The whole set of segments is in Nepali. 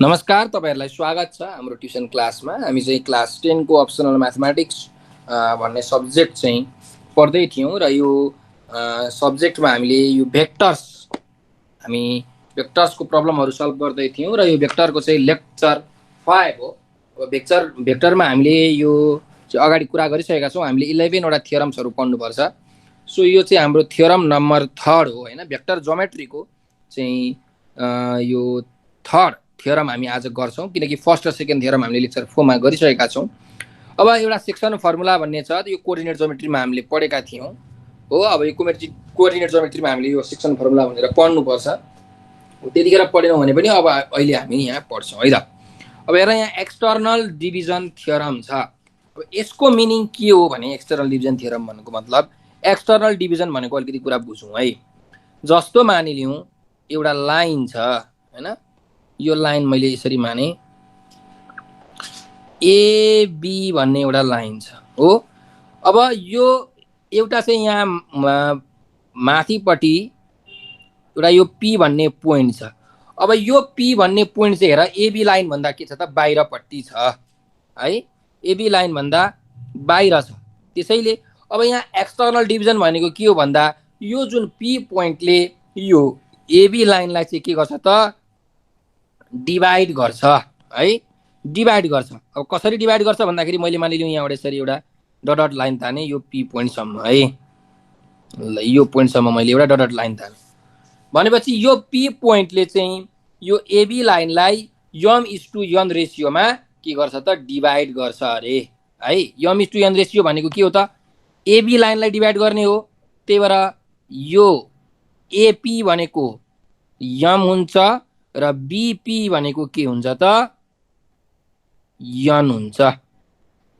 नमस्कार, तपाईहरुलाई स्वागत छ हाम्रो ट्युसन क्लासमा। हामी चाहिँ क्लास 10 को अप्सनल म्याथमेटिक्स भन्ने सब्जेक्ट चाहिँ पढ्दै थियौं र यो सब्जेक्टमा हामीले यो हामी भेक्टर्सको प्रब्लमहरु सल्भ गर्दै थियौं र यो भेक्टरको चाहिँ लेक्चर 5 हो। अब भेक्टरमा हामीले यो चाहिँ अगाडि कुरा गरिसकेका छौं। हामीले 11 वटा थ्योरम्सहरु पढ्नु पर्छ। सो यो चाहिँ हाम्रो थ्योरम नम्बर 3 हो हैन। भेक्टर ज्योमेट्रीको चाहिँ यो थर्ड थ्योरम हामी आज गर्छौं, किनकि फर्स्ट र सेकेन्ड थ्योरम हामीले लेक्चर 4 मा गरिसकेका छौं। अब एउटा सेक्सन फर्मुला भन्ने छ, यो कोअर्डिनेट ज्योमेट्रीमा हामीले पढेका थियौं हो। अब यो कोअर्डिनेट ज्योमेट्रीमा हामीले यो सेक्सन फर्मुला भनेर पढ्नु पर्छ। त्यतिखेर पढेनौं भने पनि अब अहिले हामी यहाँ पढ्छौं है त। अब हेर, यहाँ एक्सटर्नल डिभिजन थ्योरम छ। अब यसको मिनिङ के हो भने एक्सटर्नल डिभिजन थ्योरम भन्नुको मतलब एक्सटर्नल डिभिजन भनेको अलिकति कुरा बुझौं है। जस्तो मानिलियौं एउटा लाइन छ हैन, यो लाइन मैले यसरी माने एबी भन्ने एउटा लाइन छ हो। अब यो एउटा चाहिँ यहाँ माथिपट्टि एउटा यो पी भन्ने पोइन्ट छ। अब यो पी भन्ने पोइन्ट चाहिँ हेर एबी लाइन भन्दा के छ त बाहिरपट्टि छ है, एबी लाइन भन्दा बाहिर छ। त्यसैले अब यहाँ एक्सटर्नल डिभिजन भनेको के हो भन्दा यो जुन पी पोइन्टले यो एबी लाइनलाई चाहिँ के गर्छ त डिभाइड गर्छ है, डिभाइड गर्छ। अब कसरी डिभाइड गर्छ भन्दाखेरि मैले मानिलियौं यहाँबाट यसरी एउटा डट लाइन ताने यो पी पोइन्ट सम्म है, यो पोइन्ट सम्म मैले एउटा डट लाइन ताने भनेपछि यो पी पोइन्टले चाहिँ यो एबी लाइनलाई m:n रेशियोमा के गर्छ त डिभाइड गर्छ अरे है। m:n रेशियो भनेको के हो त एबी लाइनलाई डिभाइड गर्ने हो। त्यही भएर यो एपी भनेको m हुन्छ र बीपी भनेको के हुन्छ त n हुन्छ।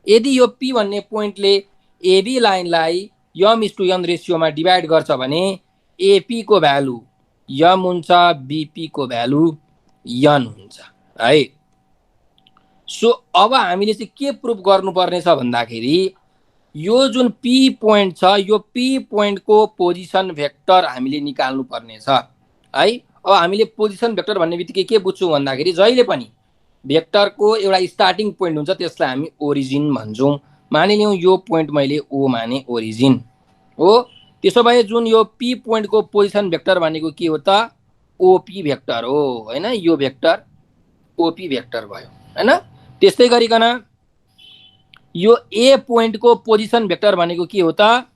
यदि यो पी भन्ने पोइन्टले एबी लाइनलाई m:n रेशियोमा डिभाइड गर्छ भने एपी को भ्यालु m हुन्छ, बीपी को भ्यालु n हुन्छ है। सो अब हामीले चाहिँ के प्रुफ गर्नुपर्ने छ भन्दाखेरि यो जुन पी पोइन्ट छ यो पी पोइन्ट को पोजिसन भेक्टर हामीले निकाल्नु पर्ने छ है। अब हामीले पोजिसन भेक्टर भन्ने बित्तिकै के बुझ्छौं भन्दाखेरि जहिले पनि भेक्टरको एउटा स्टार्टिङ पोइन्ट हुन्छ त्यसलाई हामी ओरिजिन भन्छौं। मानिलियौं यो पोइन्ट मैले ओ माने ओरिजिन हो। त्यसो भए जुन यो पी पोइन्ट को पोजिसन भेक्टर भनेको के हो त ओपी भेक्टर हो हैन। यो भेक्टर ओपी भेक्टर भयो हैन। त्यस्तै गरिकन यो ए पोइन्ट को पोजिसन भेक्टर भनेको के हो त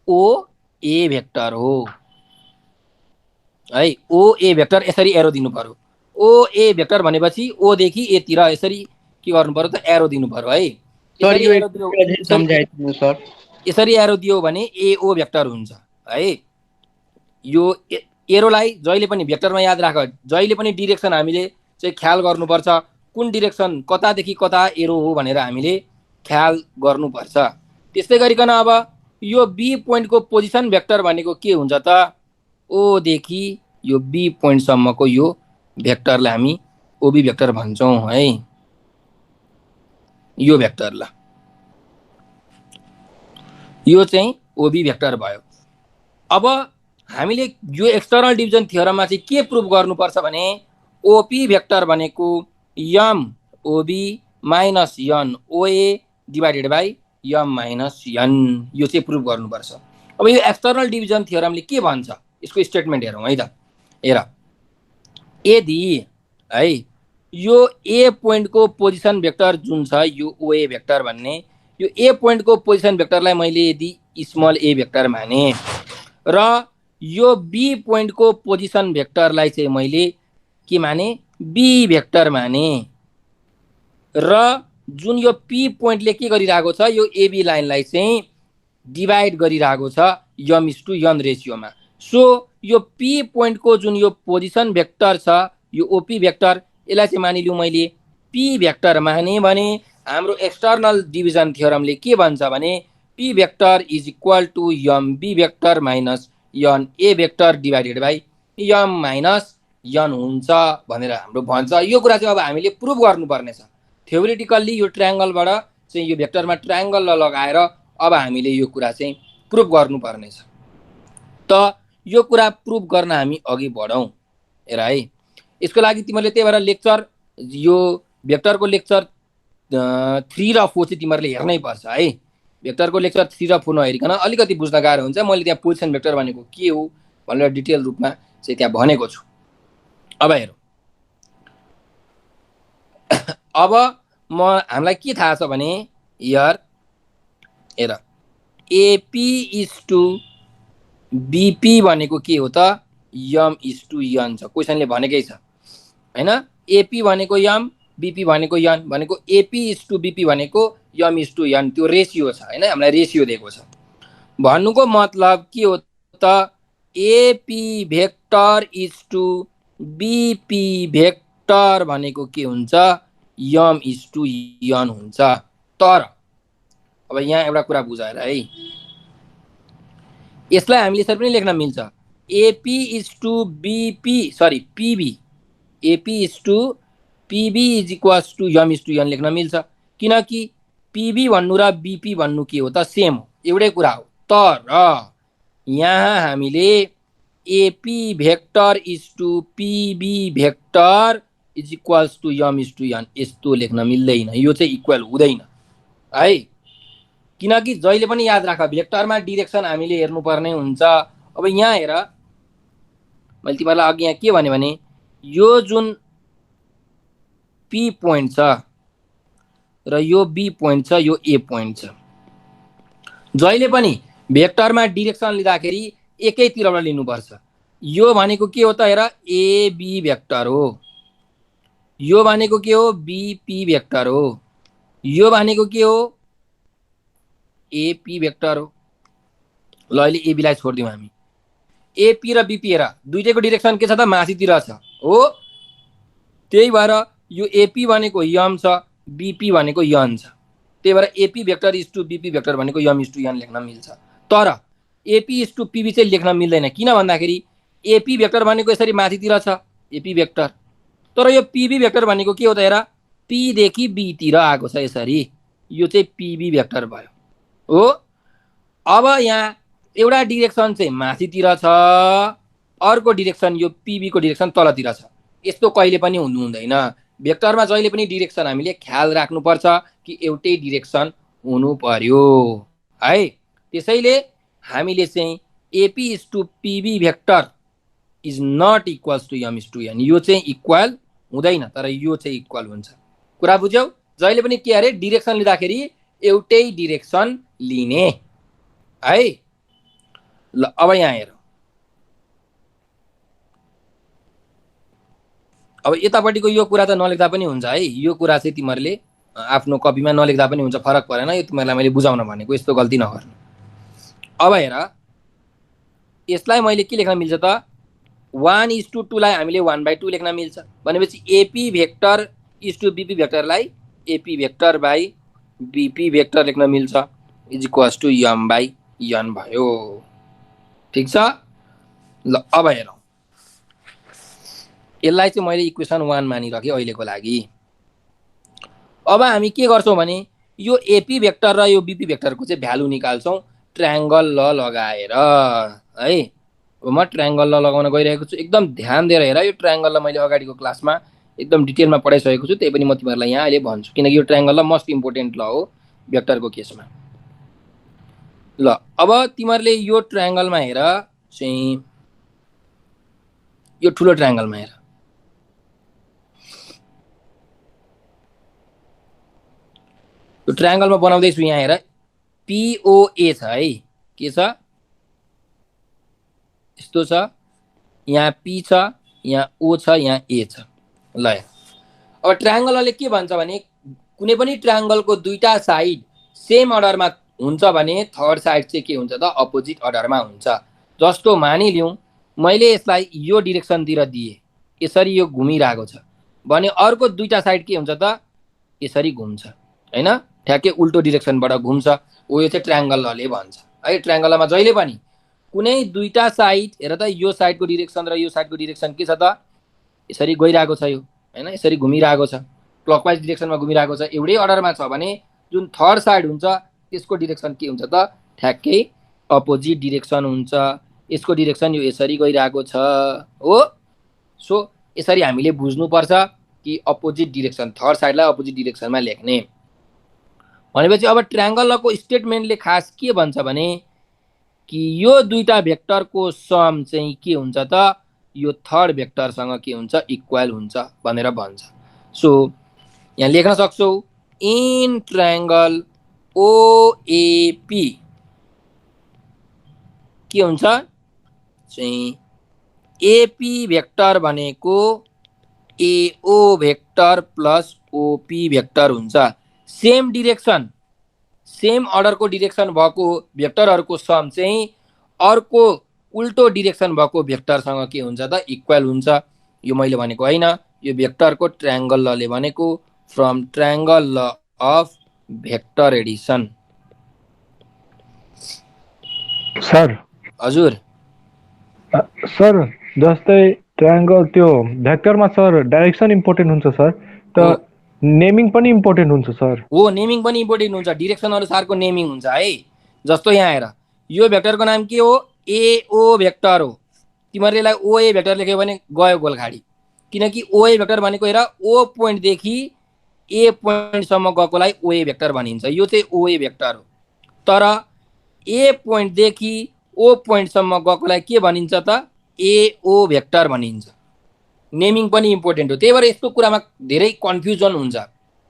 ओ ए भेक्टर हो है। ओ ए भेक्टर यसरी एरो दिनु पर्यो। ओ ए भेक्टर भनेपछि ओ देखि ए तिर यसरी के गर्नु पर्यो त एरो दिनु पर्यो है। यसरी एरो दियो भने ए ओ भेक्टर हुन्छ है। यो एरोलाई जहिले पनि भेक्टरमा याद राख, जहिले पनि डाइरेक्सन हामीले चाहिँ ख्याल गर्नुपर्छ। कुन डाइरेक्सन कतादेखि कता एरो हो भनेर हामीले ख्याल गर्नुपर्छ। त्यस्तै गरिकन अब यो बी पोइन्ट को पोजिसन भेक्टर भनेको के हुन्छ त ओ देखि यो बी पोइन्ट सम्मको यो भेक्टरलाई हामी ओबी भेक्टर भन्छौं है। यो भेक्टरलाई यो चाहिँ ओबी भेक्टर भयो। अब हामीले यो एक्सटर्नल डिभिजन थ्योरममा चाहिँ के प्रुफ गर्नुपर्छ भने ओपी भेक्टर भनेको m OB minus n OA divided by m minus n, यो चाहिँ प्रुफ गर्नुपर्छ। अब यो एक्सटर्नल डिभिजन थ्योरमले के भन्छ यसको स्टेटमेन्ट हेरौं है त। हेर, यदि है यो ए पोइन्ट को पोजिसन भेक्टर जुन छ यो ओए भेक्टर भन्ने यो ए पोइन्ट को पोजिसन भेक्टरलाई मैले यदि स्मल ए भेक्टर माने र यो बी पोइन्ट को पोजिसन भेक्टरलाई चाहिँ मैले के माने बी भेक्टर माने र जुन यो पी पोइन्टले के गरिरहेको छ यो एबी लाइनलाई चाहिँ डिभाइड गरिरहेको छ m:n रेशियोमा। सो यो पी पोइन्ट को जुन यो पोजिसन भेक्टर छ यो ओपी भेक्टर यसलाई चाहिँ मानिलियौं मैले पी भेक्टर माने भने हाम्रो एक्सटर्नल डिभिजन थ्योरमले के भन्छ भने P vector is equal to m B vector minus n A vector divided by m minus n हुन्छ भनेर हाम्रो भन्छ। यो कुरा चाहिँ अब हामीले प्रुफ गर्नुपर्ने छ। थ्योरेटिकल्ली यो ट्रायंगलबाट चाहिँ यो भेक्टरमा ट्रायंगल लगाएर अब हामीले यो कुरा चाहिँ प्रुफ गर्नुपर्ने छ। त यो कुरा प्रुफ गर्न हामी अघि बढौं हेर है। यसको लागि तिमीले त्यही भएर लेक्चर यो भेक्टरको लेक्चर 3 र 4 चाहिँ तिमीहरूले हेर्नै पर्छ है। भेक्टरको लेक्चर 3 र 4 नहेरिकन अलिकति बुझ्न गाह्रो हुन्छ। मैले त्यहाँ पोजिसन भेक्टर भनेको के हो भनेर डिटेल रूपमा चाहिँ त्यहाँ भनेको छु। अब हेरौँ, अब हामीलाई के थाहा छ भने हेर एपी इज टु बीपी भनेको के हो त, यम इज टु यन छ। क्वेसनले भनेकै छ हैन। एपी भनेको यम, बीपी भनेको यन, भनेको एपी इज टु बीपी भनेको यम इज टु यन, त्यो रेसियो छ हैन, हामीलाई रेसियो दिएको छ। भन्नुको मतलब के हो त, AP vector is to BP vector भनेको के हुन्छ, यम इज टु यन हुन्छ। तर अब यहाँ एउटा कुरा बुझाएर है, यसलाई हामीले यसरी पनि लेख्न मिल्छ, AP is to BP sorry PB, AP is to PB is equals to M is to N लेख्न मिल्छ। किनकि पीबी भन्नु र बीपी भन्नु के हो त, सेम हो, एउटै कुरा हो। तर यहाँ हामीले AP vector is to PB vector is equals to M is to N यस्तो लेख्न मिल्दैन, यो चाहिँ इक्वल हुँदैन है। किनकि जहिले पनि याद राख, भेक्टरमा डिरेक्सन हामीले हेर्नुपर्ने हुन्छ। अब यहाँ हेर, मैले तिमीहरूलाई अघि यहाँ के भने यो जुन पी पोइन्ट छ र यो बी पोइन्ट छ, यो ए पोइन्ट छ, जहिले पनि भेक्टरमा डिरेक्सन लिँदाखेरि एकैतिरबाट लिनुपर्छ। यो भनेको के हो त हेर, एबी भेक्टर हो, यो भनेको के हो, बीपी भेक्टर हो, यो भनेको के हो, एपी भेक्टर हो। ल अहिले एबीलाई छोडिदिउँ हामी। एपी र बीपी हेर, दुईटैको डिरेक्सन के छ त, माथितिर छ हो। त्यही भएर यो एपी भनेको यम छ, बीपी भनेको यन छ। त्यही भएर AP vector is to BP vector भनेको यम इज टु यन लेख्न मिल्छ। तर एपी इज टु पीबी चाहिँ लेख्न मिल्दैन। किन भन्दाखेरि एपी भेक्टर भनेको यसरी माथितिर छ, एपी भेक्टर, तर यो पीबी भेक्टर भनेको के हो त हेर, पी देखि बीतिर आएको छ यसरी, यो चाहिँ पीबी भेक्टर भयो हो। अब यहाँ एउटा डिरेक्सन चाहिँ माथितिर छ, अर्को डिरेक्सन यो पीबी को डिरेक्सन तलतिर छ। यस्तो कहिले पनि हुनु हुँदैन। भेक्टरमा जहिले पनि डिरेक्सन हामीले ख्याल राख्नुपर्छ कि एउटै डिरेक्सन हुनु पर्यो है। त्यसैले हामीले चाहिँ AP is to PB vector is not equals to M is to N, यो चाहिँ इक्वल हुँदैन, तर यो चाहिँ इक्वल हुन्छ। कुरा बुझ्यौ? जहिले पनि के अरे, डिरेक्सन लिँदाखेरि एउटै डिरेक्सन लिने है। ल अब यहाँ हेर, अब यतापट्टिको यो कुरा त नलेख्दा पनि हुन्छ है। यो कुरा चाहिँ तिमीहरूले आफ्नो कपीमा नलेख्दा पनि हुन्छ, फरक परेन। यो तिमीहरूलाई मैले बुझाउन भनेको, यस्तो गल्ती नगर्नु। अब हेर, यसलाई मैले के लेख्न मिल्छ त, 1:2 लाई हामीले 1/2 लेख्न मिल्छ। भनेपछि AP vector is to BP भेक्टरलाई AP vector by BP vector लेख्न मिल्छ, is equals to m by n भयो। ठिक छ? ल अब हेरौँ, यसलाई चाहिँ मैले इक्वेसन 1 मानिराखेँ अहिलेको लागि। अब हामी के गर्छौँ भने यो एपी भेक्टर र यो बीपी भेक्टरको चाहिँ भ्यालु निकाल्छौँ ट्रायंगल ल लगाएर है। अब म ट्रायंगल ल लगाउन गइरहेको छु, एकदम ध्यान दिएर हेर। यो ट्रायंगल ल मैले अगाडिको क्लासमा एकदम डिटेलमा पढाइसकेको छु, त्यही पनि म तिमीहरूलाई यहाँ अहिले भन्छु, किनकि यो ट्रायंगल ल मस्ट इम्पोर्टेन्ट ल हो भेक्टरको केसमा। ल अब तिमीहरूले यो ट्रायंगलमा हेर चाहिँ, यो ठुलो ट्रायंगलमा हेर, यो ट्रायंगलमा बनाउँदैछु। यहाँ हेर, पिओए छ है, के छ, यस्तो छ, यहाँ पी छ, यहाँ ओ छ, यहाँ ए छ। ल अब ट्रायंगलले के भन्छ भने, कुनै पनि ट्रायंगलको दुईटा साइड सेम अर्डरमा हुन्छ भने थर्ड साइड चाहिँ के हुन्छ त, अपोजिट अर्डरमा हुन्छ। जस्तो मानिलिउँ मैले यसलाई यो डिरेक्सनतिर दिए, यसरी यो घुमिरहेको छ भने अर्को दुईटा साइड के हुन्छ त, यसरी घुम्छ हैन, ठ्याक्कै उल्टो डिरेक्सनबाट घुम्छ। ओ यो चाहिँ ट्रायंगल लले भन्छ है। ट्रायंगलमा जहिले पनि कुनै दुईटा साइड हेर त, यो साइडको डिरेक्सन र यो साइडको डिरेक्सन के छ त, यसरी गइरहेको छ यो हैन, यसरी घुमिरहेको छ, क्लकवाइज डिरेक्सनमा घुमिरहेको छ। एउटै अर्डरमा छ भने जुन थर्ड साइड हुन्छ त्यसको डिरेक्सन के हुन्छ त, ठ्याक्कै अपोजिट डिरेक्सन हुन्छ। यसको डिरेक्सन यो यसरी गइरहेको छ हो। सो यसरी हामीले बुझ्नुपर्छ। कि अपोजिट डिरेक्सन, थर्ड साइडलाई अपोजिट डिरेक्सनमा लेख्ने भनेपछि अब ट्रायंगल लको स्टेटमेन्टले खास के भन्छ भने कि यो दुईटा भेक्टरको सम चाहिँ के हुन्छ त यो थर्ड भेक्टरसँग के हुन्छ इक्वल हुन्छ भनेर भन्छ। सो यहाँ लेख्न सक्छौ इन ट्रायंगल ओएपी के हुन्छ चाहिँ एपी भेक्टर भनेको एओ भेक्टर प्लस ओपी भेक्टर हुन्छ। सेम डिरेक्सन सेम अर्डरको डिरेक्सन भएको भेक्टरहरूको सम चाहिँ अर्को उल्टो डिरेक्सन भएको भेक्टरसँग के हुन्छ त इक्वल हुन्छ। यो मैले भनेको होइन, यो भेक्टरको ट्रायंगल लले भनेको from triangle law of vector Edison. Sir हजुर सर जस्तै ट्रायंगल त्यो भेक्टरमा सर डाइरेक्सन इम्पोर्टेन्ट हुन्छ सर, त नेमिङ पनि इम्पोर्टेन्ट हुन्छ सर। हो नेमिङ पनि इम्पोर्टेन्ट हुन्छ, डिरेक्सन अनुसारको नेमिङ हुन्छ है। जस्तो यहाँ हेर यो भेक्टरको नाम के हो एओ भेक्टर हो, तिमीहरूले यसलाई ओए भेक्टर लेख्यो भने गयो गोलखाडी, किनकि ओए भेक्टर भनेको हेर ओ पोइन्टदेखि ए पोइन्टसम्म गएकोलाई ओए भेक्टर भनिन्छ। यो चाहिँ ओए भेक्टर हो, तर ए पोइन्टदेखि ओ पोइन्टसम्म गएकोलाई के भनिन्छ त एओ भेक्टर भनिन्छ। नेमिङ पनि इम्पोर्टेन्ट हो, त्यही भएर यस्तो कुरामा धेरै कन्फ्युजन हुन्छ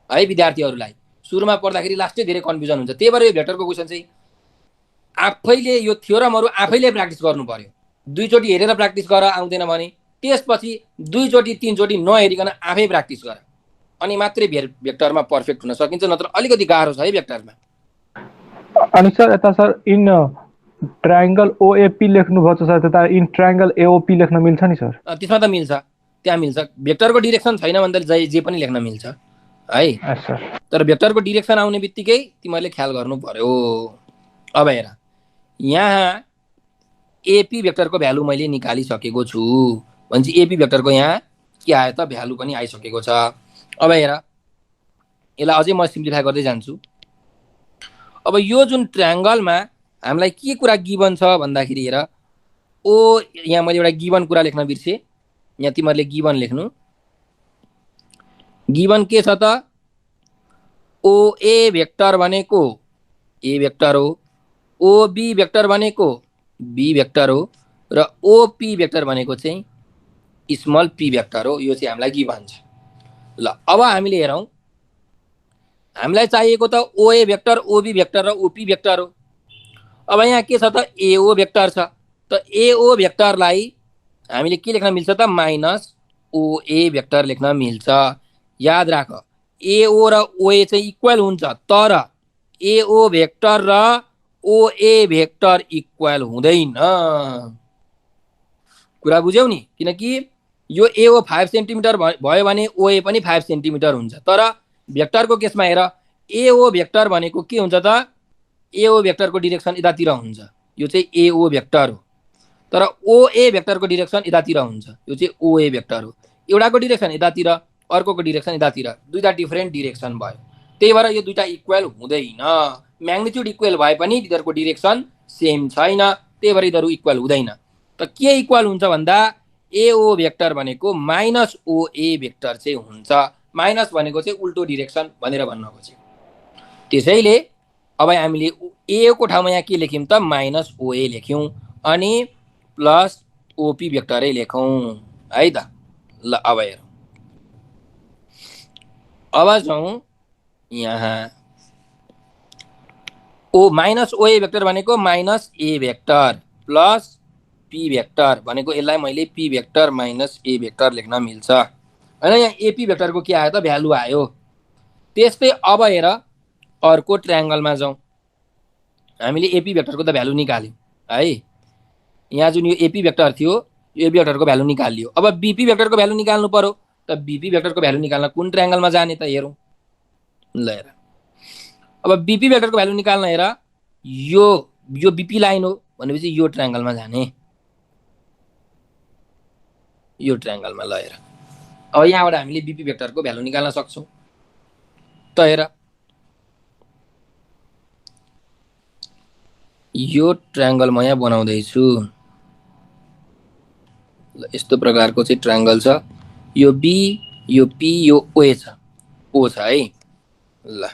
है विद्यार्थीहरूलाई, सुरुमा पढ्दाखेरि लास्टै धेरै कन्फ्युजन हुन्छ। त्यही भएर यो भेक्टरको क्वेसन चाहिँ आफैले यो थ्योरमहरू आफैले प्र्याक्टिस गर्नु पर्यो। दुईचोटि हेरेर प्र्याक्टिस गर आउँदैन भने त्यसपछि दुईचोटि तीनचोटि नहेरिकन आफै प्र्याक्टिस गर, अनि मात्रै भेक्टरमा पर्फेक्ट हुन सकिन्छ, नत्र अलिकति गाह्रो छ है भेक्टरमा। अनि सर यता सर इन ट्रायंगल ओएपी लेख्नु भएको छ सर, त्यता इन ट्रायंगल एओपी लेख्न मिल्छ नि सर? त्यसमा त मिल्छ, त्यहाँ मिल्छ। भेक्टरको डिरेक्सन छैन भने त जे पनि लेख्न मिल्छ है, तर भेक्टरको डिरेक्सन आउने बित्तिकै तिमीहरूले ख्याल गर्नु पर्यो। अब हेर यहाँ एपी भेक्टरको भ्यालु मैले निकालिसकेको छु भनेपछि एपी भेक्टरको यहाँ के आयो त भ्यालु पनि आइसकेको छ। अब हेर यसलाई अझै म सिम्प्लिफाई गर्दै जान्छु। अब यो जुन ट्रायंगलमा हामीलाई के कुरा गिभन छ भन्दाखेरि हेर ओ, यहाँ मैले एउटा गिभन कुरा लेख्न बिर्सेँ, यहाँ तिमीहरूले गिभन लेख्नु। गिभन के छ त ओए भेक्टर भनेको ए भेक्टर हो, ओबी भेक्टर भनेको बी भेक्टर हो, र ओपी भेक्टर भनेको चाहिँ स्मल पी भेक्टर हो। यो चाहिँ हामीलाई गिभन छ। ल अब हामीले हेरौँ, हामीलाई चाहिएको त ओए भेक्टर ओबी भेक्टर र ओपी भेक्टर हो। अब यहाँ के छ त एओ भेक्टर छ, त एओ भेक्टरलाई हामीले के लेख्न मिल्छ त माइनस ओए भेक्टर लेख्न मिल्छ। याद राख एओ र ओए चाहिँ इक्वल हुन्छ, तर एओ भेक्टर र ओए भेक्टर इक्वल हुँदैन। कुरा बुझ्यौ नि, किनकि यो एओ 5 सेन्टिमिटर भयो भने ओए पनि 5 सेन्टिमिटर हुन्छ, तर भेक्टरको केसमा हेर एओ भेक्टर भनेको के हुन्छ त एओ भेक्टरको डिरेक्सन यतातिर हुन्छ, यो चाहिँ एओ भेक्टर हो, तर ओए भेक्टरको डिरेक्सन यतातिर हुन्छ, यो चाहिँ ओए भेक्टर हो। एउटाको डिरेक्सन यतातिर अर्कोको डिरेक्सन यतातिर, दुईटा डिफरेन्ट डिरेक्सन भयो, त्यही भएर यो दुईटा इक्वल हुँदैन। म्याग्निट्युड इक्वल भए पनि यिनीहरूको डिरेक्सन सेम छैन, त्यही भएर यिनीहरू इक्वल हुँदैन। त के इक्वल हुन्छ भन्दा एओ भेक्टर भनेको माइनस ओए भेक्टर चाहिँ हुन्छ। माइनस भनेको चाहिँ उल्टो डिरेक्सन भनेर भन्न खोजेको। त्यसैले अब हामीले ए को ठाउँमा यहाँ के लेख्यौँ त माइनस ओए लेख्यौँ, अनि प्लस ओपी भेक्टरै लेखौँ है त। ल अब हेरौँ, अब जाउँ यहाँ ओ माइनस ओए भेक्टर भनेको minus A vector plus P vector भनेको यसलाई मैले P vector minus A vector लेख्न मिल्छ होइन। यहाँ एपी भेक्टरको के आयो त भ्यालु आयो। त्यस्तै अब हेर अर्को ट्रायंगलमा जाउँ, हामीले एपी भेक्टरको त भ्यालु निकाल्यौँ है। यहाँ जुन यो एपी भेक्टर थियो यो एपी भेक्टरको भ्यालु निकालियो। अब बीपी भेक्टरको भ्यालु निकाल्नु पर्यो, त बीपी भेक्टरको भ्यालु निकाल्न कुन ट्रायंगलमा जाने त हेरौँ। ल हेर अब बीपी भेक्टरको भ्यालु निकाल्न हेर यो बीपी लाइन हो भनेपछि यो ट्रायंगलमा जाने, यो ट्रायंगलमा। ल हेर अब यहाँबाट हामीले बीपी भेक्टरको भ्यालु निकाल्न सक्छौँ। त हेर यो ट्रायंगल म यहाँ बनाउँदैछु। ल यस्तो प्रकारको चाहिँ ट्रायंगल छ, यो बी यो पी यो ओ छ, ओ छ है। ल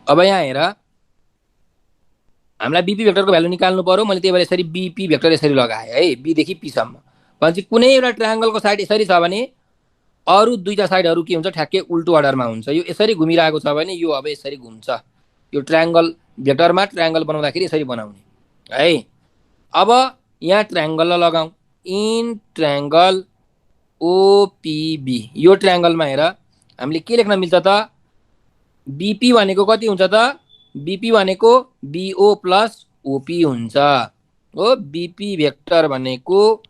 अब यहाँ हेर, हामीलाई बीपी भेक्टरको भ्यालु निकाल्नु पर्यो। मैले त्यही भएर यसरी बीपी भेक्टर यसरी लगाएँ है, बी देखि पी सम्म। भनेपछि कुनै एउटा ट्रायंगलको साइड यसरी छ भने अरू दुईटा साइडहरू के हुन्छ, ठ्याक्कै उल्टो अर्डरमा हुन्छ। यो यसरी घुमिरहेको छ भने यो अब यसरी घुम्छ। यो ट्रायंगल भेक्टरमा ट्रायंगल बनाउँदाखेरि यसरी बनाउने है। अब यहाँ ट्रायंगल लगाऊ, इन ट्रायंगल ओपीबी। यो ट्रायंगलमा हेर हामीले के लेख्न मिल्छ त, बीपी भनेको कति हुन्छ त, बीपी भनेको बीओ प्लस ओपी हुन्छ हो। बीपी भेक्टर भनेको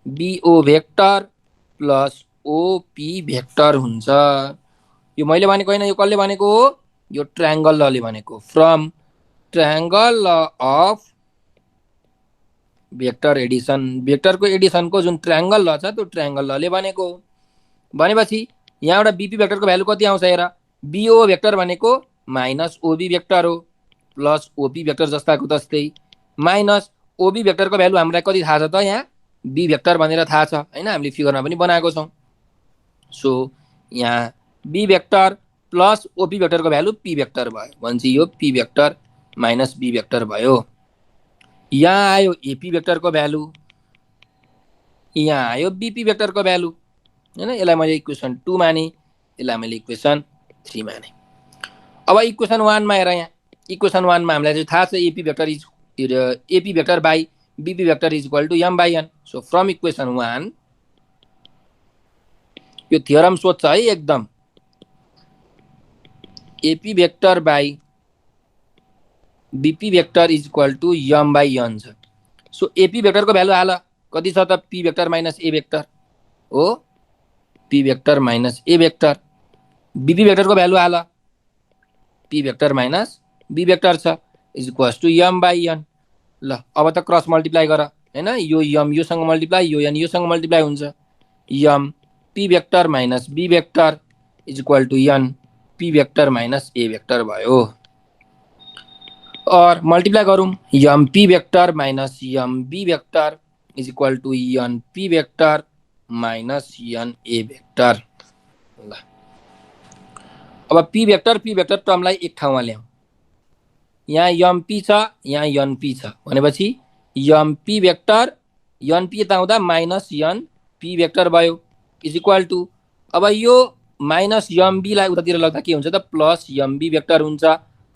BO vector plus OP vector हुन्छ। यो मैले भनेको होइन, यो कसले भनेको हो, यो ट्रायंगल लले भनेको। From triangle law of vector addition, भेक्टरको एडिसनको जुन ट्रायंगल ल छ त्यो ट्रायंगल लले भनेको। भनेपछि यहाँबाट बीपी भेक्टरको भ्यालु कति आउँछ हेर, बीओ भेक्टर भनेको माइनस ओबी भेक्टर हो प्लस ओपी भेक्टर जस्ताको तस्तै माइनस ओबी भेक्टरको भ्यालु हामीलाई कति थाहा छ त, यहाँ बी भेक्टर भनेर थाहा छ हैन, हामीले फिगरमा पनि बनाएको छौं। सो यहाँ बी भेक्टर प्लस ओपी भेक्टरको भ्यालु पी भेक्टर भयो। भनेपछि यो P vector minus B vector भयो। यहाँ आयो एपी भेक्टरको भ्यालु, यहाँ आयो बीपी भेक्टरको भ्यालु हैन। यसलाई मैले इक्वेसन 2 माने, यसलाई मैले इक्वेसन 3 माने। अब इक्वेसन 1 मा हेर, यहाँ इक्वेसन 1 मा हामीलाई थाहा छ AP vector by BP vector is equal to m by n. So from equation 1 यो थ्योरम सोध्छ है एकदम, AP vector by BP vector is equal to m by n छ। सो एपी भेक्टरको भ्यालु हाल कति छ त, P vector minus A vector हो, P vector minus A vector. BP भेक्टरको भ्यालु हाल P vector minus B vector छ is equals to m by an. ल अब त क्रस मल्टिप्लाई गर हैन, यो एम योसँग मल्टिप्लाई, यो एन योसँग मल्टिप्लाई हुन्छ। M P vector minus B vector is equal to N P vector minus A vector भयो। और मल्टिप्लाई गरौँ, M P vector minus M B vector is equal to N P vector minus N A vector. ल अब पी भेक्टर टर्मलाई एक ठाउँमा ल्याऊ। यहाँ एमपी छ, यहाँ एनपी छ भनेपछि एमपी भेक्टर एनपी यता आउँदा माइनस एनपी भेक्टर भयो इज इक्वल टु, अब यो माइनस एमबी लाई उतातिर लग्दा के हुन्छ त, प्लस एमबी भेक्टर हुन्छ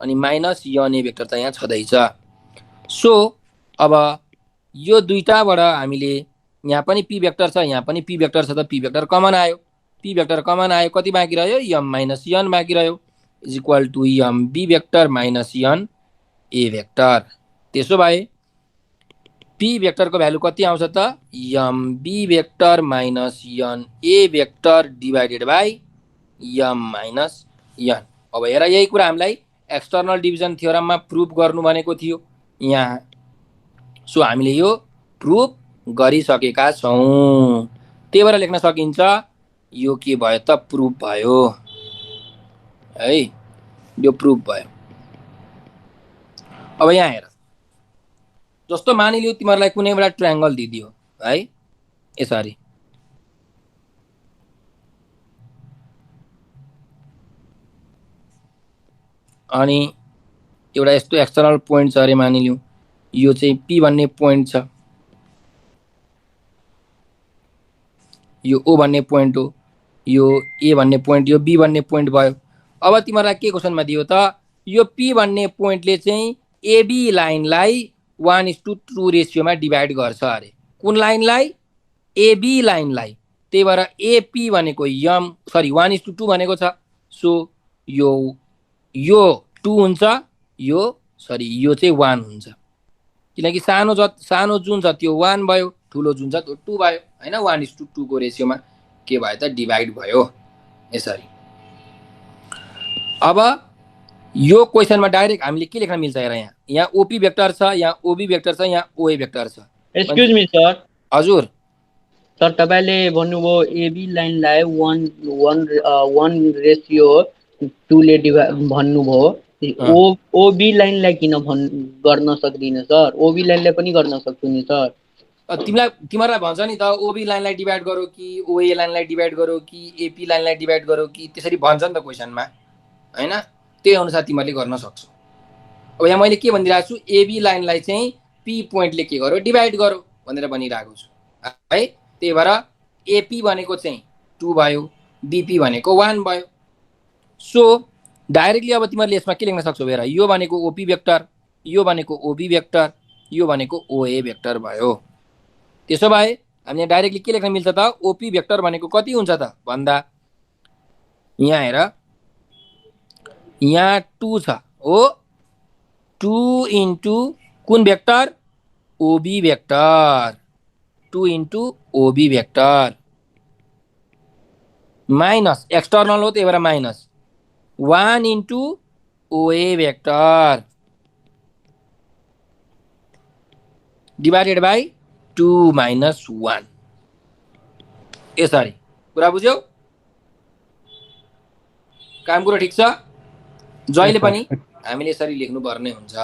अनि माइनस एनए भेक्टर त यहाँ छँदैछ। सो अब यो दुईटाबाट हामीले यहाँ पनि पी भेक्टर छ, यहाँ पनि पी भेक्टर छ, त पी भेक्टर कमन आयो। पी भेक्टर कमन आयो, कति बाँकी रह्यो, एम माइनस एन बाँकी रह्यो is equal to M B vector minus N A vector. त्यसो भए पी भेक्टरको भ्यालु कति आउँछ त, M B vector minus N A vector divided by M minus N. अब हेर यही कुरा हामीलाई एक्सटर्नल डिभिजन थ्योरममा प्रुफ गर्नु भनेको थियो यहाँ। सो हामीले यो प्रुफ गरिसकेका छौं, त्यही भएर लेख्न सकिन्छ यो के भयो त, प्रुफ भयो है, यो प्रुफ भयो। अब यहाँ हेर, जस्तो मानिलियो तिमीहरूलाई कुनै एउटा ट्रायंगल दिदियो है यसरी, अनि एउटा यस्तो एक्सटर्नल पोइन्ट छ अरे मानिलियो, यो चाहिँ पी भन्ने पोइन्ट छ, यो ओ भन्ने पोइन्ट हो, यो ए भन्ने पोइन्ट, यो बी भन्ने पोइन्ट भयो। अब तिमीहरूलाई के क्वेसनमा दियो त, यो पी भन्ने पोइन्टले चाहिँ एबी लाइनलाई 1:2 रेसियोमा डिभाइड गर्छ अरे। कुन लाइनलाई, एबी लाइनलाई। त्यही भएर एपी भनेको एम सरी 1:2 भनेको छ। सो यो 2 हुन्छ, यो सरी यो चाहिँ 1 हुन्छ, किनकि सानो जुन छ त्यो 1 भयो, ठुलो जुन छ त्यो 2 भयो हैन। 1:2 को रेसियोमा के भयो त, डिभाइड भयो यसरी। अब यो क्वेसनमा डाइरेक्ट हामीले के लेख्न मिल्छ हेर, यहाँ ओपी भेक्टर छ, यहाँ ओबी भेक्टर छ, यहाँ ओए भेक्टर छ। एक्सक्युज मी सर, हजुर सर तपाईले भन्नुभयो एबी लाइनलाई 1:2 ले भन्नुभयो, ओबी लाइनलाई किन गर्न सक्दिन सर? ओबी लाइनलाई पनि गर्न सक्छु नि सर। तिमीहरूलाई भन्छ नि त ओबी लाइनलाई डिभाइड गरौ कि ओए लाइनलाई डिभाइड गरौ कि एपी लाइनलाई डिभाइड गरौ कि त्यसरी भन्छ नि त क्वेसनमा हैन। त्यही अनुसार तिमीहरूले गर्न सक्छौ। अब यहाँ मैले के भनिरहेको छु, एबी लाइनलाई चाहिँ पी पोइन्टले के गर्यो डिभाइड गर्यो भनेर भनिरहेको छु है। त्यही भएर एपी भनेको चाहिँ 2 भयो, बीपी भनेको 1 भयो। सो डाइरेक्टली अब तिमीहरूले यसमा के लेख्न सक्छौ हेर, यो भनेको ओपी भेक्टर, यो भनेको ओबी भेक्टर, यो भनेको ओए भेक्टर भयो। त्यसो भए हामीले डाइरेक्टली के लेख्न मिल्छ त, ओपी भेक्टर भनेको कति हुन्छ त भन्दा यहाँ हेर, यहाँ 2 छ हो, 2 इन्टु कुन भेक्टर, ओबी भेक्टर, 2 इन्टु ओबी भेक्टर माइनस एक्सटर्नल हो त्यही भएर माइनस 1 इन्टु ओए भेक्टर डिभाइडेड बाई 2 माइनस 1। यसरी कुरा बुझ्यौ? काम कुरो ठिक छ? जहिले पनि हामीले यसरी लेख्नुपर्ने हुन्छ।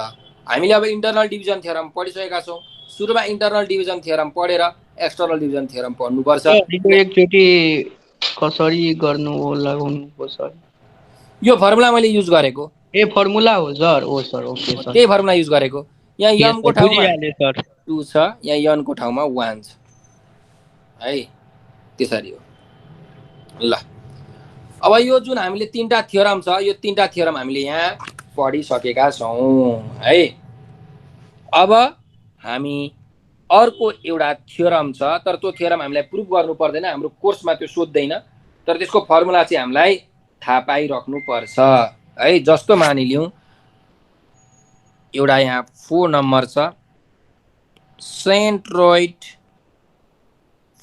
हामीले अब इन्टरनल डिभिजन थ्योरम पढिसकेका छौँ। सुरुमा इन्टरनल डिभिजन थ्योरम पढेर एक्सटर्नल डिभिजन थ्योरम पढ्नुपर्छ। एकचोटि कसरी गर्नु हो लगाउनु हो सर? यो फर्मुला मैले युज गरेको। ए फर्मुला हो सर? ओ सर ओके सर, त्यही फर्मुला युज गरेको। यहाँ यम को ठाउँमा बुझिहालेँ सर। 2 छ, यहाँ यन को ठाउँमा 1 छ है। त्यसरी हो ल। अब यो जुन हामीले 3टा थ्योरम छ, यो 3टा थ्योरम हामीले यहाँ पढिसकेका छौँ है। अब हामी अर्को एउटा थ्योरम छ, तर त्यो थ्योरम हामीलाई प्रुभ गर्नु पर्दैन, हाम्रो कोर्समा त्यो सोध्दैन, तर त्यसको फर्मुला चाहिँ हामीलाई थाहा पाइराख्नु पर्छ है। जस्तो मानिलिउँ एउटा यहाँ 4 नम्बर छ, सेन्ट्रोइड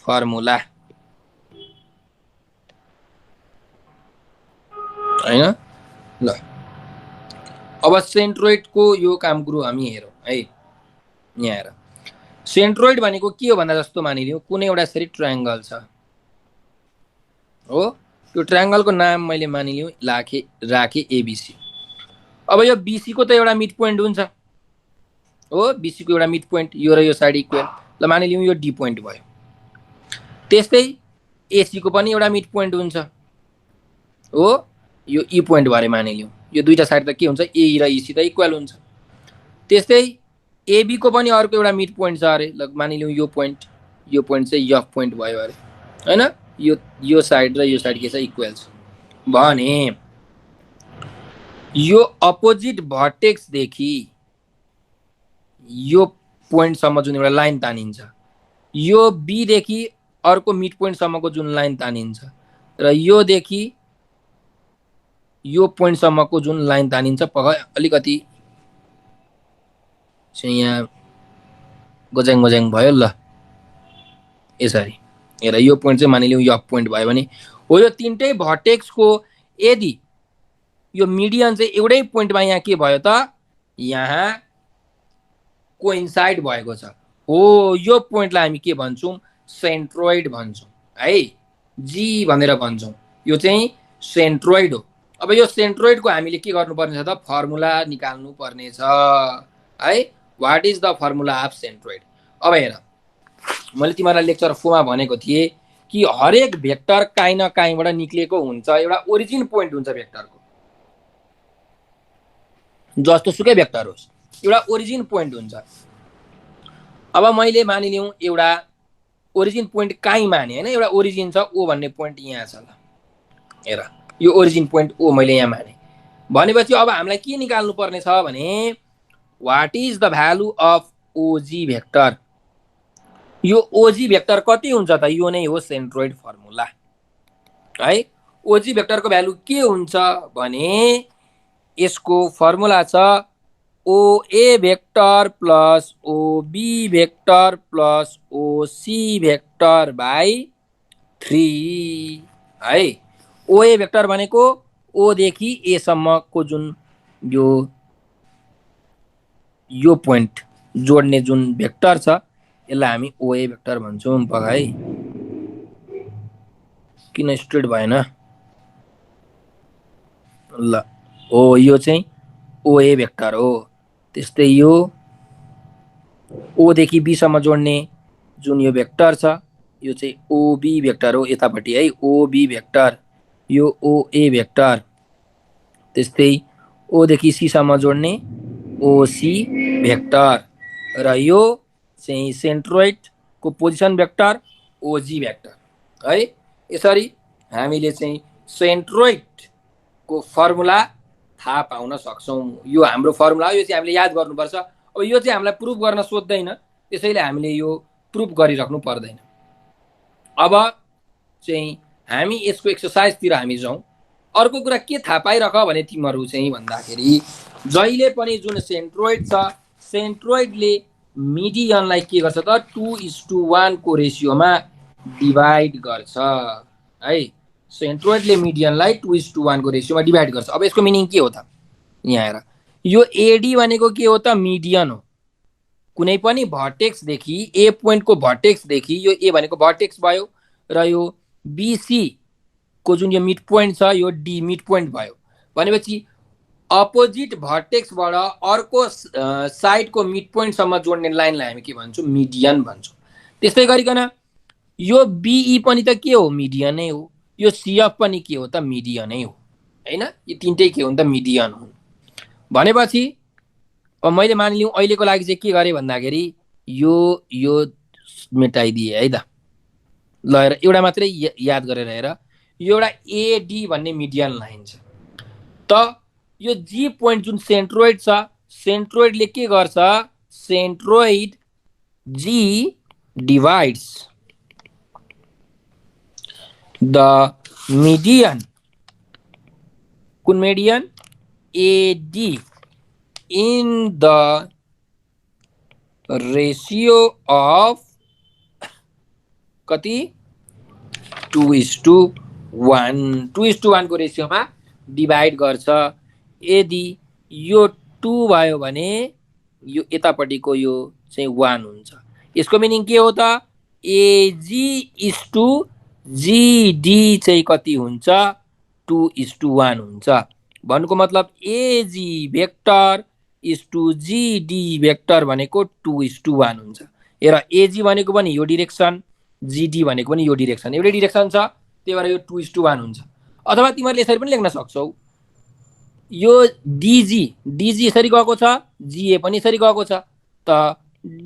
फर्मुला हैन ल। अब सेन्ट्रोइडको यो काम कुरो हामी हेरौँ है। यहाँ हेर, सेन्ट्रोइड भनेको के हो भन्दा जस्तो मानिलिउँ कुनै एउटा यसरी ट्रायङ्गल छ हो, त्यो ट्रायङ्गलको नाम मैले मानिलिउँ राखेँ एबिसी। अब यो बीसीको त एउटा मिड पोइन्ट हुन्छ हो, बीसीको एउटा मिड पोइन्ट यो र यो साइड इक्वल, ल मानिलिउँ यो डी पोइन्ट भयो। त्यस्तै एसीको पनि एउटा मिड पोइन्ट हुन्छ हो, यो ई पोइन्ट भरे मानिलिउँ, यो दुईटा साइड त के हुन्छ, ए र इसी त इक्वल हुन्छ। त्यस्तै एबीको पनि अर्को एउटा मिड पोइन्ट छ अरे, ल मानिलिउँ यो पोइन्ट चाहिँ एफ पोइन्ट भयो अरे हैन। यो साइड र यो साइड के छ, इक्वल छ भने यो अपोजिट भर्टेक्सदेखि यो पोइन्टसम्म जुन एउटा लाइन तानिन्छ, यो बीदेखि अर्को मिड पोइन्टसम्मको जुन लाइन तानिन्छ र योदेखि यो पोइन्टसम्मको जुन लाइन तानिन्छ, अलिकति चाहिँ यहाँ गोज्याङ गोज्याङ भयो ल। यसरी हेर, यो पोइन्ट चाहिँ मानिलिउँ एफ पोइन्ट भयो भने हो, यो 3टै भर्टेक्सको यदि यो मिडियन चाहिँ एउटै पोइन्टमा यहाँ के भयो त, यहाँ कोइन्साइड भएको छ हो, यो पोइन्टलाई हामी के भन्छौँ, सेन्ट्रोइड भन्छौँ है, जी भनेर भन्छौँ। यो चाहिँ सेन्ट्रोइड हो। अब यो सेन्ट्रोइडको हामीले के गर्नुपर्ने छ त, फर्मुला निकाल्नु पर्ने छ है। What is the formula of centroid? अब हेर, मैले तिमीहरूलाई लेक्चर 4 मा भनेको थिएँ कि हरेक भेक्टर काहीँ न काहीँबाट निक्लिएको हुन्छ, एउटा ओरिजिन पोइन्ट हुन्छ भेक्टरको, जस्तो सुकै भेक्टर होस् एउटा ओरिजिन पोइन्ट हुन्छ। अब मैले मानिलिउँ एउटा ओरिजिन पोइन्ट काहीँ माने हैन, एउटा ओरिजिन छ ओ भन्ने पोइन्ट यहाँ छ ल। हेर, यो ओरिजिन पोइन्ट ओ मैले यहाँ माने भनेपछि अब हामीलाई के निकाल्नु पर्ने छ भने, what is the value of OG vector. यो ओजी भेक्टर कति हुन्छ त, यो नै हो सेन्ट्रोइड फर्मुला है। ओजी भेक्टरको भ्यालु के हुन्छ भने, यसको फर्मुला छ OA vector plus OB vector plus OC vector by 3 है। ओए भेक्टर भनेको ओदेखि एसम्मको जुन यो पोइन्ट जोड्ने जुन भेक्टर छ, यसलाई हामी ओए भेक्टर भन्छौँ बघ है। किन स्ट्रेट भएन ल, हो यो चाहिँ ओए भेक्टर हो। त्यस्तै यो ओदेखि बीसम्म जोड्ने जुन यो भेक्टर छ यो चाहिँ ओबी भेक्टर हो यतापट्टि है ओबी भेक्टर यो ओए भेक्टर त्यस्तै ओ देखि सी सम्म जोड्ने ओसी भेक्टर र यो चाहिँ सेन्ट्रोइड को पोजिसन भेक्टर ओजी भेक्टर है यसरी हामीले चाहिँ सेन्ट्रोइड को फर्मुला थाहा पाउन सक्छौँ यो हाम्रो फर्मुला हो यो चाहिँ हामीले याद गर्नुपर्छ अब यो चाहिँ हामीलाई प्रुफ गर्न सोध्दैन त्यसैले हामीले यो प्रुफ गरिराख्नु पर्दैन अब चाहिँ हामी यसको एक्सरसाइजतिर हामी जाउँ अर्को कुरा के थाहा पाइरह भने तिमीहरू चाहिँ भन्दाखेरि जहिले पनि जुन सेन्ट्रोइड छ सेन्ट्रोइडले मिडियनलाई के गर्छ त 2:1 को रेसियोमा डिभाइड गर्छ है सेन्ट्रोइडले मिडियनलाई 2:1 को रेसियोमा डिभाइड गर्छ अब यसको मिनिङ के हो त यहाँ हेर यो एडी भनेको के हो त मिडियन हो कुनै पनि भर्टेक्स देखि ए पोइन्ट को भर्टेक्स देखि यो ए भनेको भर्टेक्स भयो र यो बीसी को जुन यो मिड पोइन्ट छ यो डी मिड पोइन्ट भयो भनेपछि अपोजिट भर्टेक्सबाट अर्को साइडको मिड पोइन्टसम्म जोड्ने लाइनलाई हामी के भन्छौँ मिडियन भन्छौँ त्यस्तै गरिकन यो बीई पनि त के हो मिडियनै हो यो सीएफ पनि के हो त मिडियनै हो हैन यो तीनटै के हुन् त मिडियन हुन् भनेपछि अब मैले मानिलिउँ अहिलेको लागि चाहिँ के गरे भन्दाखेरि यो मेटाइदिए है त ल हेर एउटा मात्रै याद गरेर हेर यो एउटा एडी भन्ने मिडियन लाइन छ त यो जी पोइन्ट जुन सेन्ट्रोइड छ सेन्ट्रोइडले के गर्छ centroid G divides the median कुन median AD in the ratio of कति 2:1 2:1 को रेशियोमा डिभाइड गर्छ यदि यो 2 भयो भने यो यतापट्टिको यो चाहिँ 1 हुन्छ यसको मिनिङ के हो त एजी इज टु जीडी चाहिँ कति हुन्छ 2:1 हुन्छ भन्नुको मतलब AG vector is to GD vector भनेको 2:1 हुन्छ हेर एजी भनेको पनि यो डिरेक्सन जीडी भनेको पनि यो डिरेक्सन एउटै डिरेक्सन छ त्यही भएर यो 2:1 हुन्छ अथवा तिमीहरूले यसरी पनि लेख्न सक्छौ यो डिजी यसरी गएको छ जीए पनि यसरी गएको छ त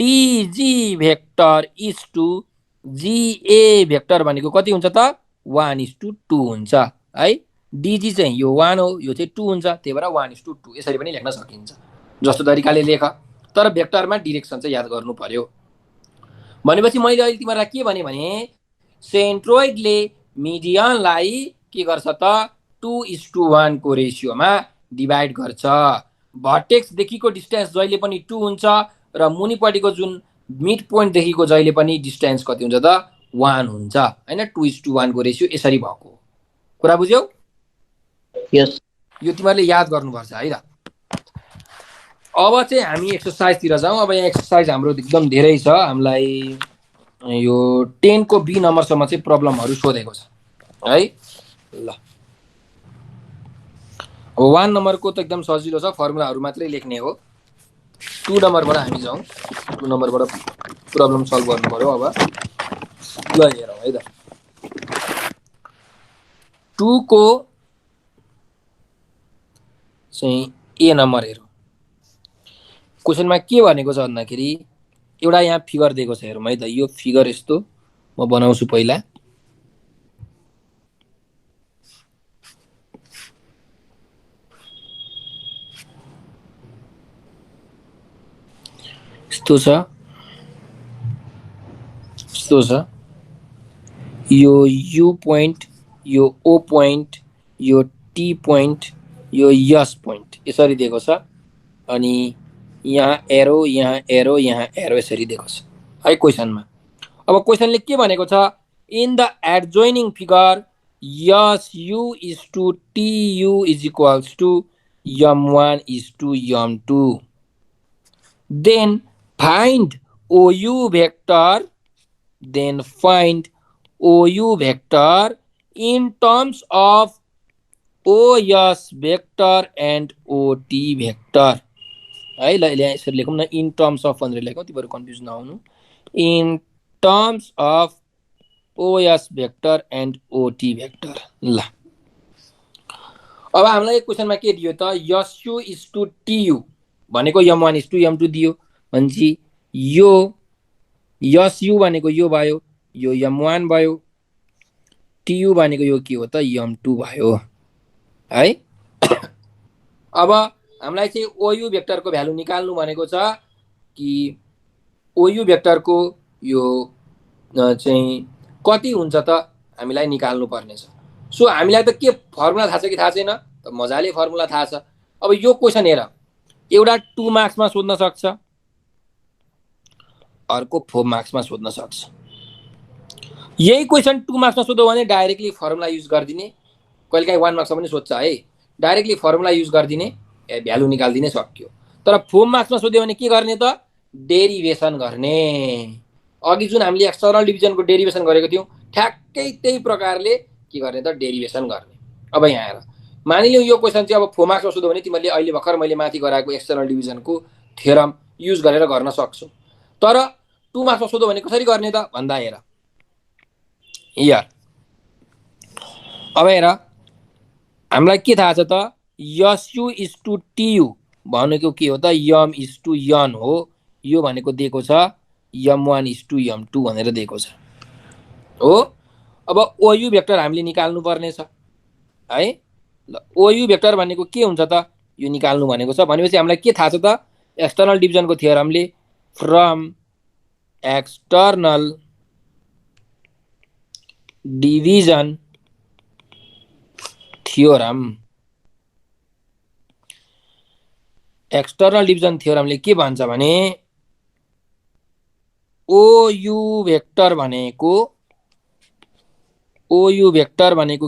DG vector is to GA vector भनेको कति हुन्छ त 1:2 हुन्छ है डिजी चाहिँ यो 1 हो यो चाहिँ 2 हुन्छ त्यही भएर 1:2 यसरी पनि लेख्न सकिन्छ जस्तो तरिकाले लेख तर भेक्टरमा डिरेक्सन चाहिँ याद गर्नु पर्यो भनेपछि मैले अहिले तिमीहरूलाई के भने सेन्ट्रोइडले मिडियनलाई के गर्छ त 2:1 को रेशियोमा डिभाइड गर्छ भर्टेक्स देखिको डिस्टेन्स जहिले पनि 2 हुन्छ र मुनिपट्टिको जुन मिड पोइन्ट देखिको जहिले पनि डिस्टेन्स कति हुन्छ त 1 हुन्छ हैन 2:1 को रेशियो यसरी भएको कुरा बुझ्यौ यस यो तिमीहरूले याद गर्नुपर्छ है त अब चाहिँ हामी एक्सरसाइजतिर जाउँ अब यहाँ एक्सरसाइज हाम्रो एकदम धेरै छ हामीलाई यो 10 को बी नम्बरसम्म चाहिँ प्रब्लमहरू सोधेको छ है ल अब 1 नम्बरको त एकदम सजिलो छ फर्मुलाहरू मात्रै लेख्ने हो 2 नम्बरबाट हामी जाउँ 2 नम्बरबाट प्रब्लम सल्भ गर्नु पर्यो अब ल हेरौँ है त 2 को चाहिँ ए नम्बर हेरौँ क्वेसनमा के भनेको छ भन्दाखेरि एउटा यहाँ फिगर दिएको छ हेरौँ है त यो फिगर यस्तो म बनाउँछु पहिला यस्तो छ यो यू पोइन्ट यो ओ पोइन्ट यो टी पोइन्ट यो यस पोइन्ट यसरी दिएको छ अनि यहाँ एरो यसरी दिएको छ है क्वेसनमा अब क्वेसनले के भनेको छ in the adjoining figure S U is to T U is equals to m1 is to m2 then find OU vector in terms of OS vector and OT vector है ल यसरी लेखौँ न इन टर्म्स अफ भनेर लेखौँ तिमीहरू कन्फ्युज नहुनु in terms of OS vector and OT vector. ल अब हामीलाई क्वेसनमा के दियो त यसयु इज टु टियु भनेको m1 इज टु m2 दियो भनेपछि यो यसयु भनेको यो भयो, यो m1 भयो, टियु भनेको यो के हो त m2 भयो है। अब हामीलाई चाहिँ ओयु भेक्टरको भ्यालु निकाल्नु भनेको छ कि ओयु भेक्टरको यो चाहिँ कति हुन्छ त हामीलाई निकाल्नु पर्ने छ। सो हामीलाई त के फर्मुला थाहा छ कि थाहा छैन त मजाले फर्मुला थाहा छ। अब यो क्वेसन हेर, एउटा 2 मार्क्समा सोध्न सक्छ, अर्को 4 मार्क्समा सोध्न सक्छ। यही क्वेसन 2 मार्क्समा सोध्यो भने डाइरेक्टली फर्मुला युज गरिदिने, कहिलेकाहीँ 1 मार्क्समा पनि सोध्छ है, डाइरेक्टली फर्मुला युज गरिदिने, भ्यालु निकालिदिने, सक्यो। तर 4 मार्क्समा सोध्यो भने के गर्ने त डेरिभेसन गर्ने। अघि जुन हामीले एक्सटर्नल डिभिजनको डेरिभेसन गरेको थियौँ ठ्याक्कै त्यही प्रकारले के गर्ने त डेरिभेसन गर्ने। अब यहाँ हेर, मानिलिउँ यो क्वेसन चाहिँ अब 4 मार्क्समा सोध्यो भने तिमीहरूले अहिले भर्खर मैले माथि गराएको एक्सटर्नल डिभिजनको थ्योरम युज गरेर गर्न सक्छौ। तर 2 मार्क्समा सोध्यो भने कसरी गर्ने त भन्दा हेर यार, अब हेर हामीलाई के थाहा छ त यसयु इज टु टियु भनेको के हो त यम इज टु यन हो। यो भनेको दिएको छ m1 इज टु m2 भनेर दिएको छ हो। अब ओयु भेक्टर हामीले निकाल्नु पर्ने छ है। ल ओयु भेक्टर भनेको के हुन्छ त यो निकाल्नु भनेको छ भनेपछि हामीलाई के थाहा छ त एक्सटर्नल डिभिजनको थ्योरमले from external division theorem, external division थ्योरमले के भन्छ भने ओयु भेक्टर भनेको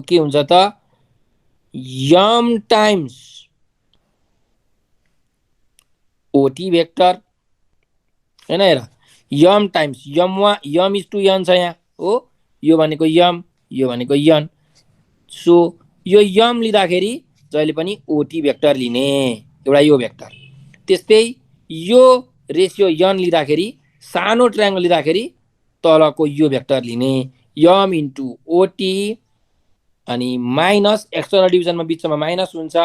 के हुन्छ त यम टाइम्स ओटी भेक्टर हैन। हेर यम टाइम्स यम इज टु यन छ यहाँ हो, यो भनेको यम, यो भनेको यन। सो यो यम लिँदाखेरि जहिले पनि ओटी भेक्टर लिने एउटा यो भेक्टर। त्यस्तै यो रेसियो यन लिँदाखेरि सानो ट्रायंगल लिँदाखेरि तलको यो भेक्टर लिने यम इन्टु ओटी अनि माइनस एक्सटर्नल डिभिजनमा बिचमा माइनस हुन्छ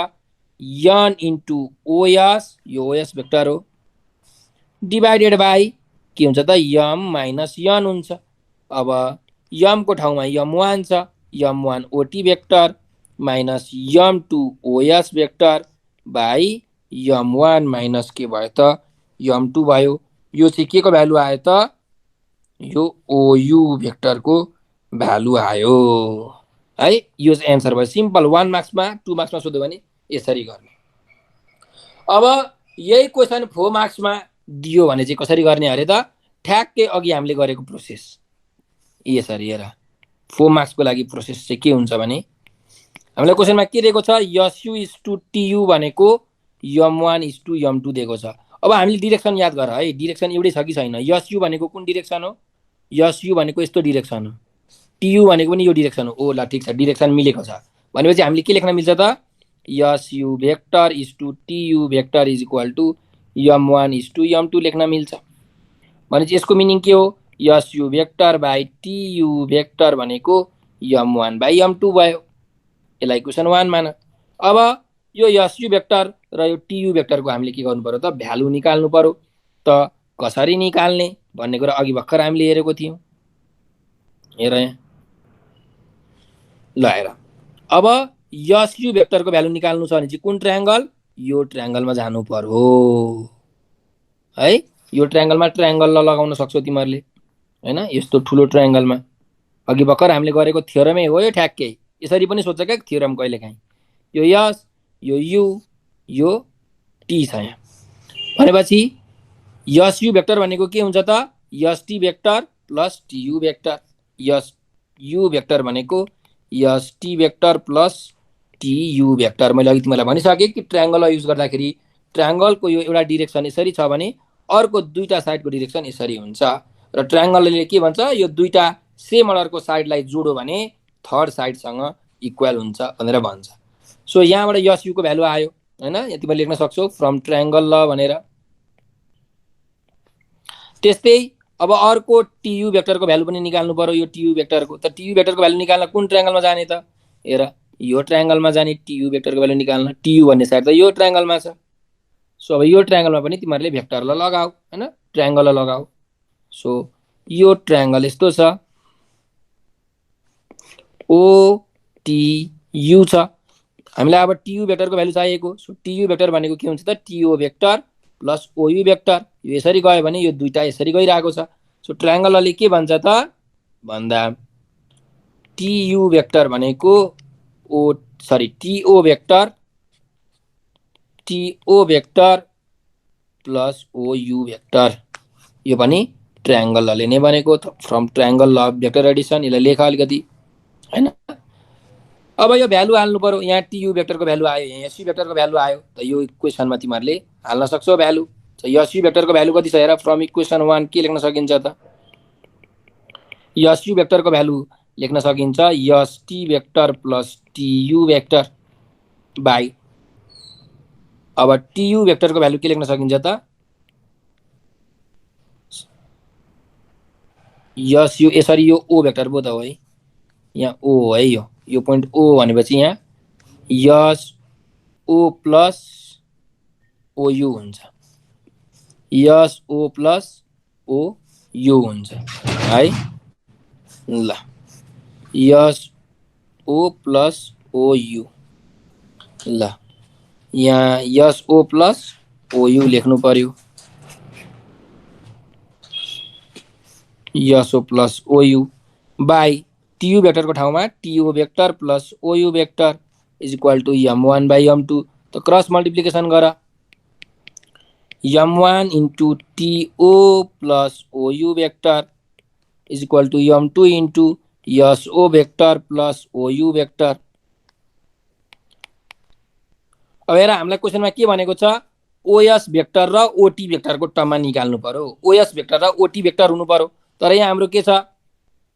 यन इन्टु ओएस, यो ओएस भेक्टर हो, डिभाइडेड बाई के हुन्छ त यम माइनस यन हुन्छ। अब यम को ठाउँमा m1 छ, m1 OT vector minus m2 OS vector by m1 minus के भयो त m2 भयो। यो चाहिँ के को भ्यालु आयो त यो ओयु भेक्टरको भ्यालु आयो है। यो चाहिँ एन्सर भयो। सिम्पल 1 मार्क्समा 2 मार्क्समा सोध्यो भने यसरी गर्ने। अब यही क्वेसन 4 मार्क्समा दियो भने चाहिँ कसरी गर्ने अरे त ठ्याक्कै अघि हामीले गरेको प्रोसेस यसरी हेर। 4 मार्क्सको लागि प्रोसेस चाहिँ के हुन्छ भने हामीलाई क्वेसनमा के दिएको छ यसयु इज टु टियु भनेको m1 इज टु m2 दिएको छ। अब हामीले डिरेक्सन याद गर है, डिरेक्सन एउटै छ कि छैन। यसयु भनेको कुन डिरेक्सन हो, यसयु भनेको यस्तो डिरेक्सन हो, टियु भनेको पनि यो डिरेक्सन हो। ओ ल ठिक छ, डिरेक्सन मिलेको छ भनेपछि हामीले के लेख्न मिल्छ त SU vector is to TU vector is equal to m1 is to m2 लेख्न मिल्छ। भनेपछि यसको मिनिङ के हो SU vector by TU vector भनेको m1 बाई m2 भयो। यसलाई क्वेसन 1 मान। अब यो यसयु भेक्टर र यो टियु भेक्टरको हामीले के गर्नु पर्यो त भ्यालु निकाल्नु पर्यो। त कसरी निकाल्ने भन्ने कुरा अघि भर्खर हामीले हेरेको थियौँ। हेर यहाँ ल हेर, अब यसयु भेक्टरको भ्यालु निकाल्नु छ भने चाहिँ कुन ट्रायंगल, यो ट्रायंगलमा जानु पर्यो है। यो ट्रायंगलमा ट्रायंगल लगाउन सक्छौ तिमीहरूले हैन, यस्तो ठुलो ट्रायंगलमा। अघि भर्खर हामीले गरेको थ्योरमै हो यो ठ्याक्कै। यसरी पनि सोध्छ क्या थ्योरम कहिलेकाहीँ। यो यस, यो यु, यो टी छ यहाँ भनेपछि यसयु भेक्टर भनेको के हुन्छ त ST vector plus TU vector. SU vector भनेको ST vector plus TU vector. मैले अघि तिमीलाई भनिसकेँ कि ट्रायंगल युज गर्दाखेरि ट्रायंगलको यो एउटा डिरेक्सन यसरी छ भने अर्को दुईटा साइडको डिरेक्सन यसरी हुन्छ र ट्रायंगलले के भन्छ यो दुईटा सेम अर्डरको साइडलाई जोड्यो भने थर्ड साइडसँग इक्वल हुन्छ भनेर भन्छ। सो यहाँबाट यसयु को भ्यालु आयो हैन, यहाँ तिमीले लेख्न सक्छौ फ्रम ट्रायंगल ल भनेर। त्यस्तै अब अर्को टियु भेक्टरको भ्यालु पनि निकाल्नु पर्यो यो टियु भेक्टरको। त टियु भेक्टरको भ्यालु निकाल्न कुन ट्रायंगलमा जाने त? हेर यो ट्रायंगलमा जाने टियु भेक्टरको भ्यालु निकाल्न। टियु भन्ने साइड त यो ट्रायंगलमा छ। सो अब यो ट्रायंगलमा पनि तिमीहरूले भेक्टरलाई लगाऊ हैन, ट्रायंगललाई लगाऊ। सो यो ट्रायंगल यस्तो छ, ओटियु छ। हामीलाई अब टियु भेक्टरको भ्यालु चाहिएको। सो टियु भेक्टर भनेको के हुन्छ त? टिओ भेक्टर प्लस ओयु भेक्टर। यो यसरी गयो भने यो दुईटा यसरी गइरहेको छ। सो ट्रायंगलले के भन्छ त भन्दा टियु भेक्टर भनेको टिओ भेक्टर प्लस ओयु भेक्टर। यो पनि ट्रायंगलले नै बनेको from triangle law of vector Edison. यसलाई लेख अलिकति हैन। अब यो भ्यालु हाल्नु पर्यो। यहाँ टियु भेक्टरको भ्यालु आयो, यहाँ एसयु भेक्टरको भ्यालु आयो। त यो इक्वेसनमा तिमीहरूले हाल्न सक्छौ भ्यालु। एसयु भेक्टरको भ्यालु कति छ हेर, फ्रम इक्वेसन 1 के लेख्न सकिन्छ त? एसयु भेक्टरको भ्यालु लेख्न सकिन्छ ST vector plus TU vector by. अब टियु भेक्टरको भ्यालु के लेख्न सकिन्छ त? एसयु यसरी यो ओ भेक्टर पो त हो है, यहाँ ओ हो है, यो पोइन्ट ओ भनेपछि यहाँ एस ओ प्लस ओयु हुन्छ, S O plus O U हुन्छ है। ल S O plus O U. ल यहाँ S O plus O U लेख्नु पर्यो। S O plus O U by TU भेक्टरको ठाउँमा TO vector plus OU vector is equal to m1 by m2। त क्रस मल्टिप्लिकेसन गर। m1 into TO plus OU vector is equal to m2 into SO vector plus OU vector. अब हेर हामीलाई क्वेसनमा के भनेको छ? ओएस भेक्टर र ओटी भेक्टरको टर्ममा निकाल्नु पर्यो। ओएस भेक्टर र ओटी भेक्टर हुनु पर्यो। तर यहाँ हाम्रो के छ?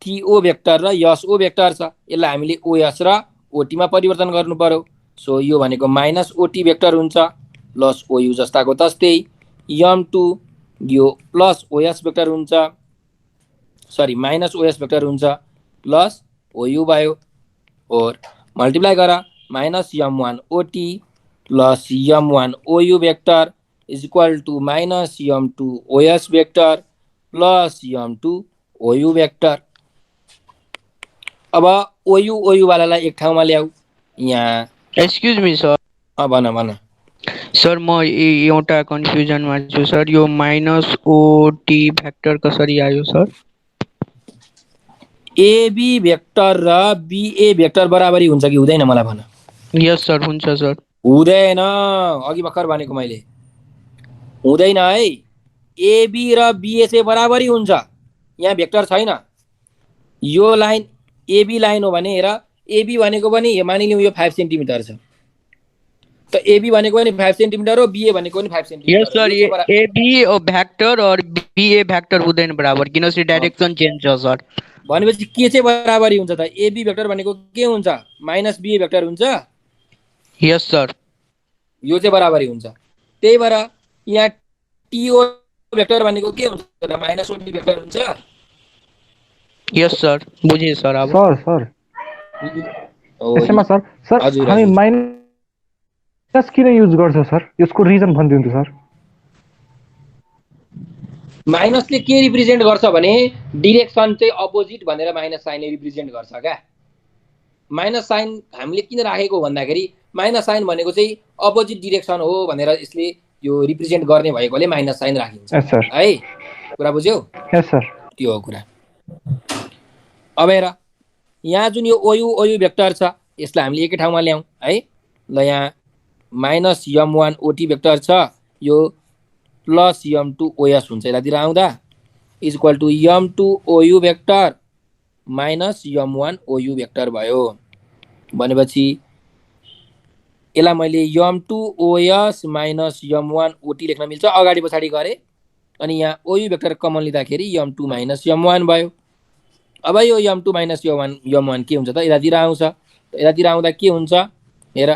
टिओ भेक्टर र एसओ भेक्टर छ। यसलाई हामीले ओएस र ओटीमा परिवर्तन गर्नु पर्यो। सो यो भनेको माइनस ओटी भेक्टर हुन्छ प्लस ओयु जस्ताको तस्तै m2 यो प्लस ओएस भेक्टर हुन्छ, सरी माइनस ओएस भेक्टर हुन्छ प्लस ओयु भयो। और मल्टिप्लाई गर minus m1 OT plus m1 OU vector is equal to minus m2 OS vector plus m2 OU vector. अब ओयु ओयु वालालाई एक ठाउँमा ल्याऊ। यहाँ एक्सक्यूज मी सर। भन भन सर म एउटा कन्फ्युजनमा छु सर। यो माइनस ओटी भेक्टर कसरी आयो सर? एबी भेक्टर र बीए भेक्टर बराबरी हुन्छ कि हुँदैन मलाई भन। यस सर, हुन्छ सर। हुँदैन, अघि भर्खर भनेको मैले, हुँदैन है। एबी र बीए चाहिँ बराबरी हुन्छ। यहाँ भेक्टर छैन। यो लाइन एबी लाइन हो भने हेर, एबी भनेको पनि मानिलिउँ यो 5 सेन्टिमिटर छ, त एबी भनेको पनि 5 सेन्टिमिटर हो, बीए भनेको पनि 5 सेन्टिमिटर हो। यस सर, एबी भेक्टर और बीए भेक्टर हुँदैन बराबर किनकि डाइरेक्सन चेन्ज छ सर। भनेपछि के चाहिँ बराबरी हुन्छ त? एबी भेक्टर भनेको के हुन्छ? माइनस बीए भेक्टर हुन्छ। यस सर, यो चाहिँ बराबरी हुन्छ। त्यही भएर यहाँ टिओ भेक्टर भनेको के हुन्छ त? माइनस ओटी भेक्टर हुन्छ। यस सर, बुझेँ सर। अब सर यसैमा सर हजुर हामी माइनस किन युज गर्छौँ सर? यसको रिजन भनिदिनु सर। माइनसले के रिप्रेजेन्ट गर्छ भने डिरेक्सन चाहिँ अपोजिट भनेर माइनस साइनले रिप्रेजेन्ट गर्छ क्या। माइनस साइन हामीले किन राखेको भन्दाखेरि माइनस साइन भनेको चाहिँ अपोजिट डिरेक्सन हो भनेर यसले यो रिप्रेजेन्ट गर्ने भएकोले माइनस साइन राखिन्छ है। कुरा बुझ्यौ? यस सर, त्यो हो कुरा। अब हेर यहाँ जुन यो ओयु ओयु भेक्टर छ यसलाई हामीले एकै ठाउँमा ल्याउँ है। ल यहाँ माइनस m1 ओटी भेक्टर छ, यो प्लस m2 ओएस हुन्छ यतातिर आउँदा is equal to m2 OU vector minus m1 OU vector भयो। भनेपछि यसलाई मैले m2 OS minus m1 OT लेख्न मिल्छ, अगाडि पछाडि गरे। अनि यहाँ ओयु भेक्टर कमन लिँदाखेरि m2 माइनस m1 भयो। अब यो m2 माइनस m1 के हुन्छ त? यतातिर आउँछ। यतातिर आउँदा के हुन्छ हेर,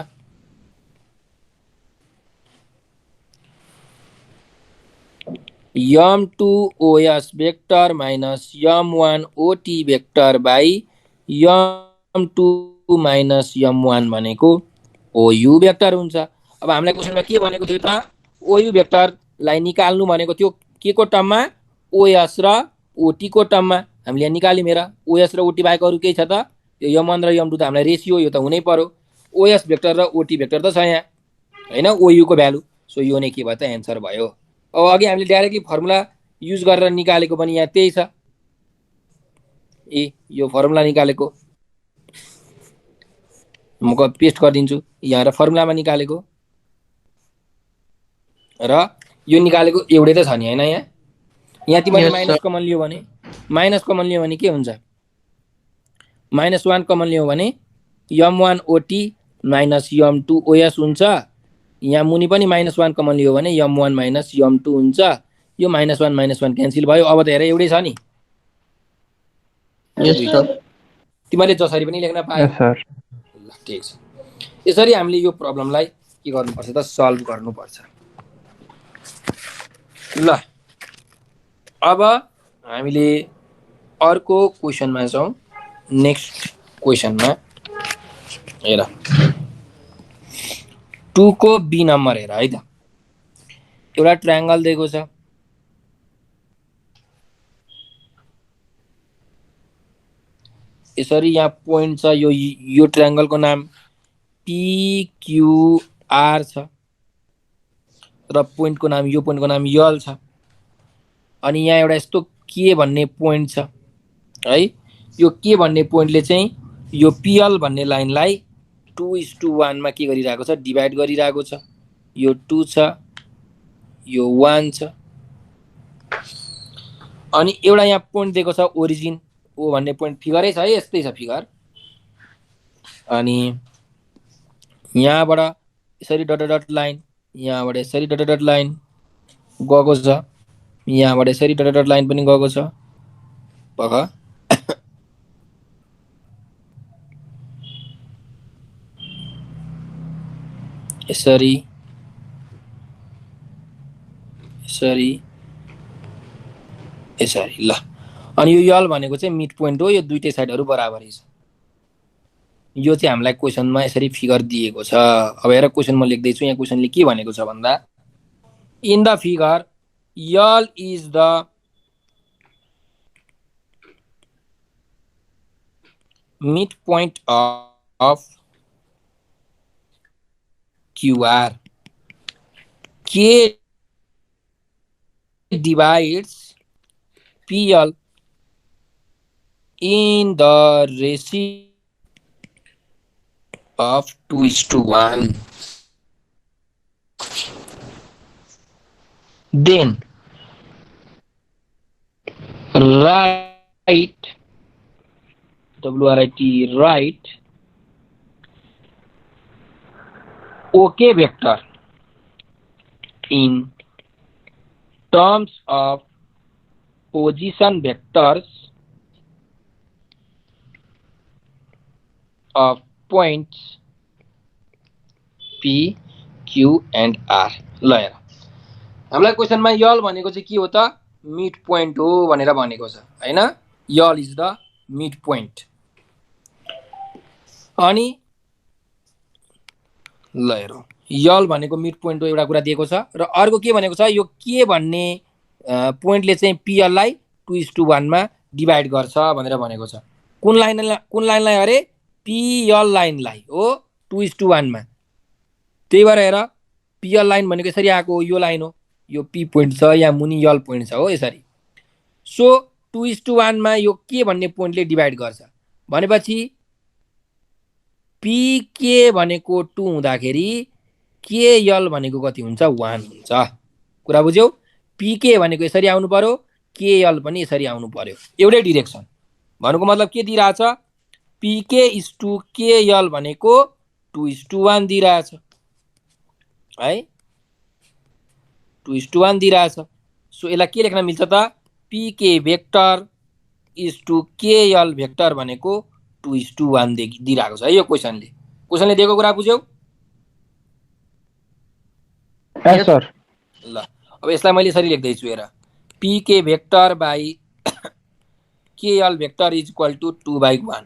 m2os vector minus m1ot vector by m2 minus m1 भनेको OU भेक्टर हुन्छ। अब हामीलाई क्वेसनमा के भनेको थियो त OU भेक्टरलाई निकाल्नु भनेको थियो के को टर्ममा OS र OT को टर्ममा। हामीले यहाँ निकाल्यौँ हेर OS र OT बाहेक अरू केही छ त यो m1 र m2 त हामीलाई रेसियो यो त हुनै पर्यो। OS भेक्टर र OT भेक्टर त छ यहाँ हैन OU को भ्यालु। सो यो नै के भयो त एन्सर भयो। अब अघि हामीले डाइरेक्टली फर्मुला युज गरेर निकालेको पनि यहाँ त्यही छ। यो फर्मुला निकालेको म पेस्ट गरिदिन्छु यहाँ र फर्मुलामा निकालेको र यो निकालेको एउटै त छ नि हैन यहाँ तिमीले Yes, माइनस sir. कमन लियो भने के हुन्छ -1 कमन लियो भने m1ot माइनस m2os हुन्छ। यहाँ मुनि पनि -1 कमन लियो भने m1 माइनस m2 हुन्छ। यो -1 क्यान्सल भयो। अब त हेर एउटै छ नि। Yes, sir. तिमीले जसरी पनि लेख्न पाए। यस सर। ल ठीक छ। यसरी हामीले यो प्रब्लमलाई के गर्नुपर्छ त सल्भ गर्नुपर्छ। ल अब हामीले अर्को क्वेसनमा छौँ। नेक्स्ट क्वेसनमा हेर 2 को बी नम्बर हेर है त। एउटा ट्रायंगल दिएको छ यसरी यहाँ पोइन्ट छ यो ट्रायंगलको नाम PQR छ र पोइन्टको नाम यो पोइन्टको नाम यल छ। अनि यहाँ एउटा यस्तो के भन्ने पोइन्ट छ है। यो के भन्ने पोइन्टले चाहिँ यो PL भन्ने लाइनलाई 2:1 मा के गरिरहेको छ डिभाइड गरिरहेको छ। यो 2 छ यो 1 छ। अनि एउटा यहाँ पोइन्ट दिएको छ ओरिजिन ओ भन्ने पोइन्ट फिगरै छ है यस्तै छ फिगर। अनि यहाँबाट यसरी डट डट लाइन यहाँबाट यसरी डट डट लाइन गएको छ। यहाँबाट यसरी डट डट लाइन पनि गएको छ पख। यसरी यसरी यसरी ल। अनि यो यल भनेको चाहिँ मिड पोइन्ट हो। यो दुईटै साइडहरु बराबरै छ। यो चाहिँ हामीलाई क्वेसनमा यसरी फिगर दिएको छ। अब हेर क्वेसन म लेख्दै छु। यहाँ क्वेसनले के भनेको छ भन्दा in the figure L is the mid point of QR K divides PL in the ratio of 2:1. Then write WRIT write OK vector in terms of position vectors of points P, Q and R. ल हेर हामीलाई क्वेसनमा यल भनेको चाहिँ के हो त मिड पोइन्ट हो भनेर भनेको छ हैन। L is the mid point. अनि ल हेर यल भनेको मिड पोइन्ट हो एउटा कुरा दिएको छ र अर्को के भनेको छ यो के भन्ने पोइन्टले चाहिँ PL लाई 2:1 मा डिभाइड गर्छ भनेर भनेको छ। कुन लाइनलाई अरे PL लाइनलाई हो 2:1 मा। त्यही भएर हेर PL लाइन भनेको यसरी आएको यो लाइन हो। यो P पोइन्ट छ यहाँ मुनि यल पोइन्ट छ हो यसरी। सो 2:1 मा यो के भन्ने पोइन्टले डिभाइड गर्छ भनेपछि PK भनेको 2 हुँदाखेरि KL भनेको कति हुन्छ 1 हुन्छ। कुरा बुझ्यौ। PK भनेको यसरी आउनु पर्यो KL पनि यसरी आउनु पर्यो एउटै डाइरेक्सन। भन्नुको मतलब के दिइराछ PK is to KL भनेको 2:1 दिइराछ है 2:1 दिइराछ। सो यसलाई के लेख्न मिल्छ त PK vector is to KL vector भनेको 2:1 दिइराको छ है यो क्वेसनले दिएको कुरा बुझ्यौ। Yes sir. ल अब यसलाई मैले यसरी लेख्दै छु हेर PK vector by KL vector is equal to 2/1।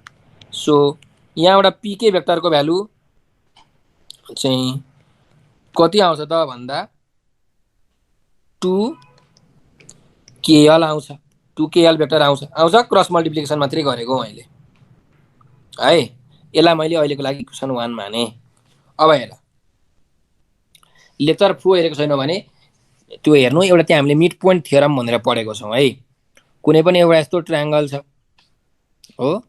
So यहाँबाट पीके भेक्टरको भ्यालु चाहिँ कति आउँछ त भन्दा 2KL आउँछ। 2KL भेक्टर आउँछ क्रस मल्टिप्लिकेसन मात्रै गरेको मैले है। यसलाई मैले अहिलेको लागि क्वेसन 1 माने। अब हेर लेक्चर 4 हेरेको छैन भने त्यो हेर्नु। एउटा त्यहाँ हामीले मिड पोइन्ट थियोरम भनेर पढेको छौँ है। कुनै पनि एउटा यस्तो ट्रायङ्गल छ हो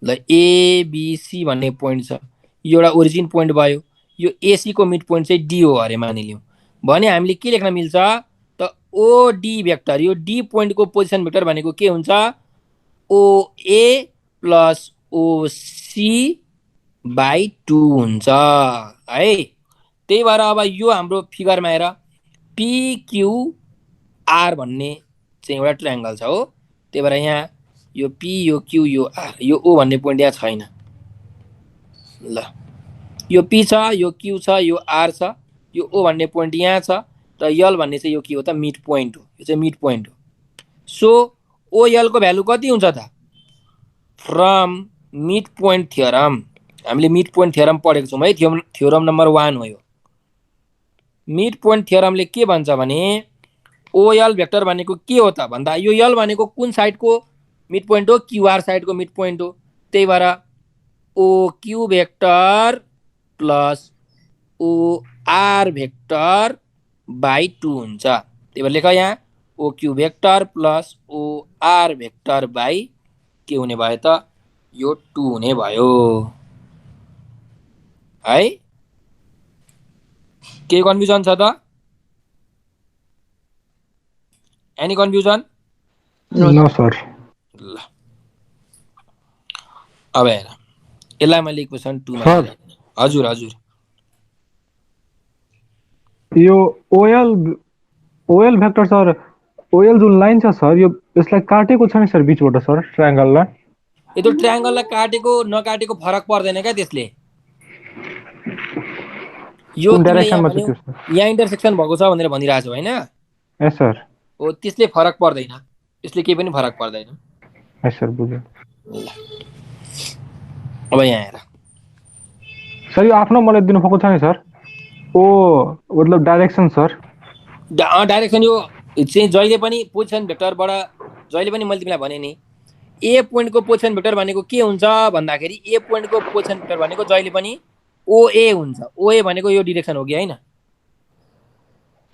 ल, एबिसी भन्ने पोइन्ट छ, यो एउटा ओरिजिन पोइन्ट भयो, यो एसी को मिड पोइन्ट चाहिँ डी हो अरे मानिलिउँ भने हामीले के लेख्न मिल्छ त ओडी भेक्टर। यो डी पोइन्टको पोजिसन भेक्टर भनेको के हुन्छ ओए प्लस ओसी बाई 2 हुन्छ है। त्यही भएर अब यो हाम्रो फिगरमा हेर पिक्युआर भन्ने चाहिँ एउटा ट्रायङ्गल छ हो। त्यही भएर यहाँ यो पी यो क्यू यो आर यो ओ भन्ने पोइन्ट यहाँ छैन ल। यो पी छ, यो क्यू छ, यो आर छ, यो ओ भन्ने पोइन्ट यहाँ छ र यल भन्ने चाहिँ यो के हो त मिड पोइन्ट हो। यो चाहिँ मिड पोइन्ट हो। सो ओएल को भ्यालु कति हुन्छ त फ्रम मिड पोइन्ट थियोरम। हामीले मिड पोइन्ट थियोरम पढेको छौँ है। थियोरम नम्बर 1 हो यो। मिड पोइन्ट थियोरमले के भन्छ भने ओएल भेक्टर भनेको के हो त भन्दा यो यल भनेको कुन साइडको मिड पोइन्ट हो क्यूआर साइडको मिड पोइन्ट हो। त्यही भएर OQ vector plus OR vector by 2 हुन्छ। त्यही भएर लेख यहाँ OQ vector plus OR vector by के हुने भयो त यो 2 हुने भयो है। के कन्फ्युजन छ त? Any confusion? No sir. ल अब हेर यसलाई मैले इक्वेसन 2 मा सर हजुर हजुर यो ओएल भेक्टर सर, ओएल जुन लाइन छ सर यो यसलाई काटेको छ नि सर बिचबाट सर ट्रायङ्गललाई। यो त ट्रायङ्गललाई काटेको नकाटेको फरक पर्दैन क्या त्यसले। यो कुन तिमीले यहाँ डाइरेक्सनमा छ भन्यौ त्यो सर? यहाँ इन्टरसेक्सन भएको छ भनेर भनिरहेको छौ हैन? यस सर। हो त्यसले फरक पर्दैन। त्यसले केही पनि फरक पर्दैन। यस सर बुझ्यो। अब यहाँ हेर सर यो आफ्नो मलाई दिनु भएको छ नि सर ओ मतलब डाइरेक्सन सर। डाइरेक्सन यो चाहिँ जहिले पनि पोजिसन भेक्टरबाट जहिले पनि मैले तिमीलाई भने नि ए पोइन्टको पोजिसन भेक्टर भनेको के हुन्छ भन्दाखेरि ए पोइन्टको पोजिसन भेक्टर भनेको जहिले पनि ओए हुन्छ। ओए भनेको यो डिरेक्सन हो कि हैन?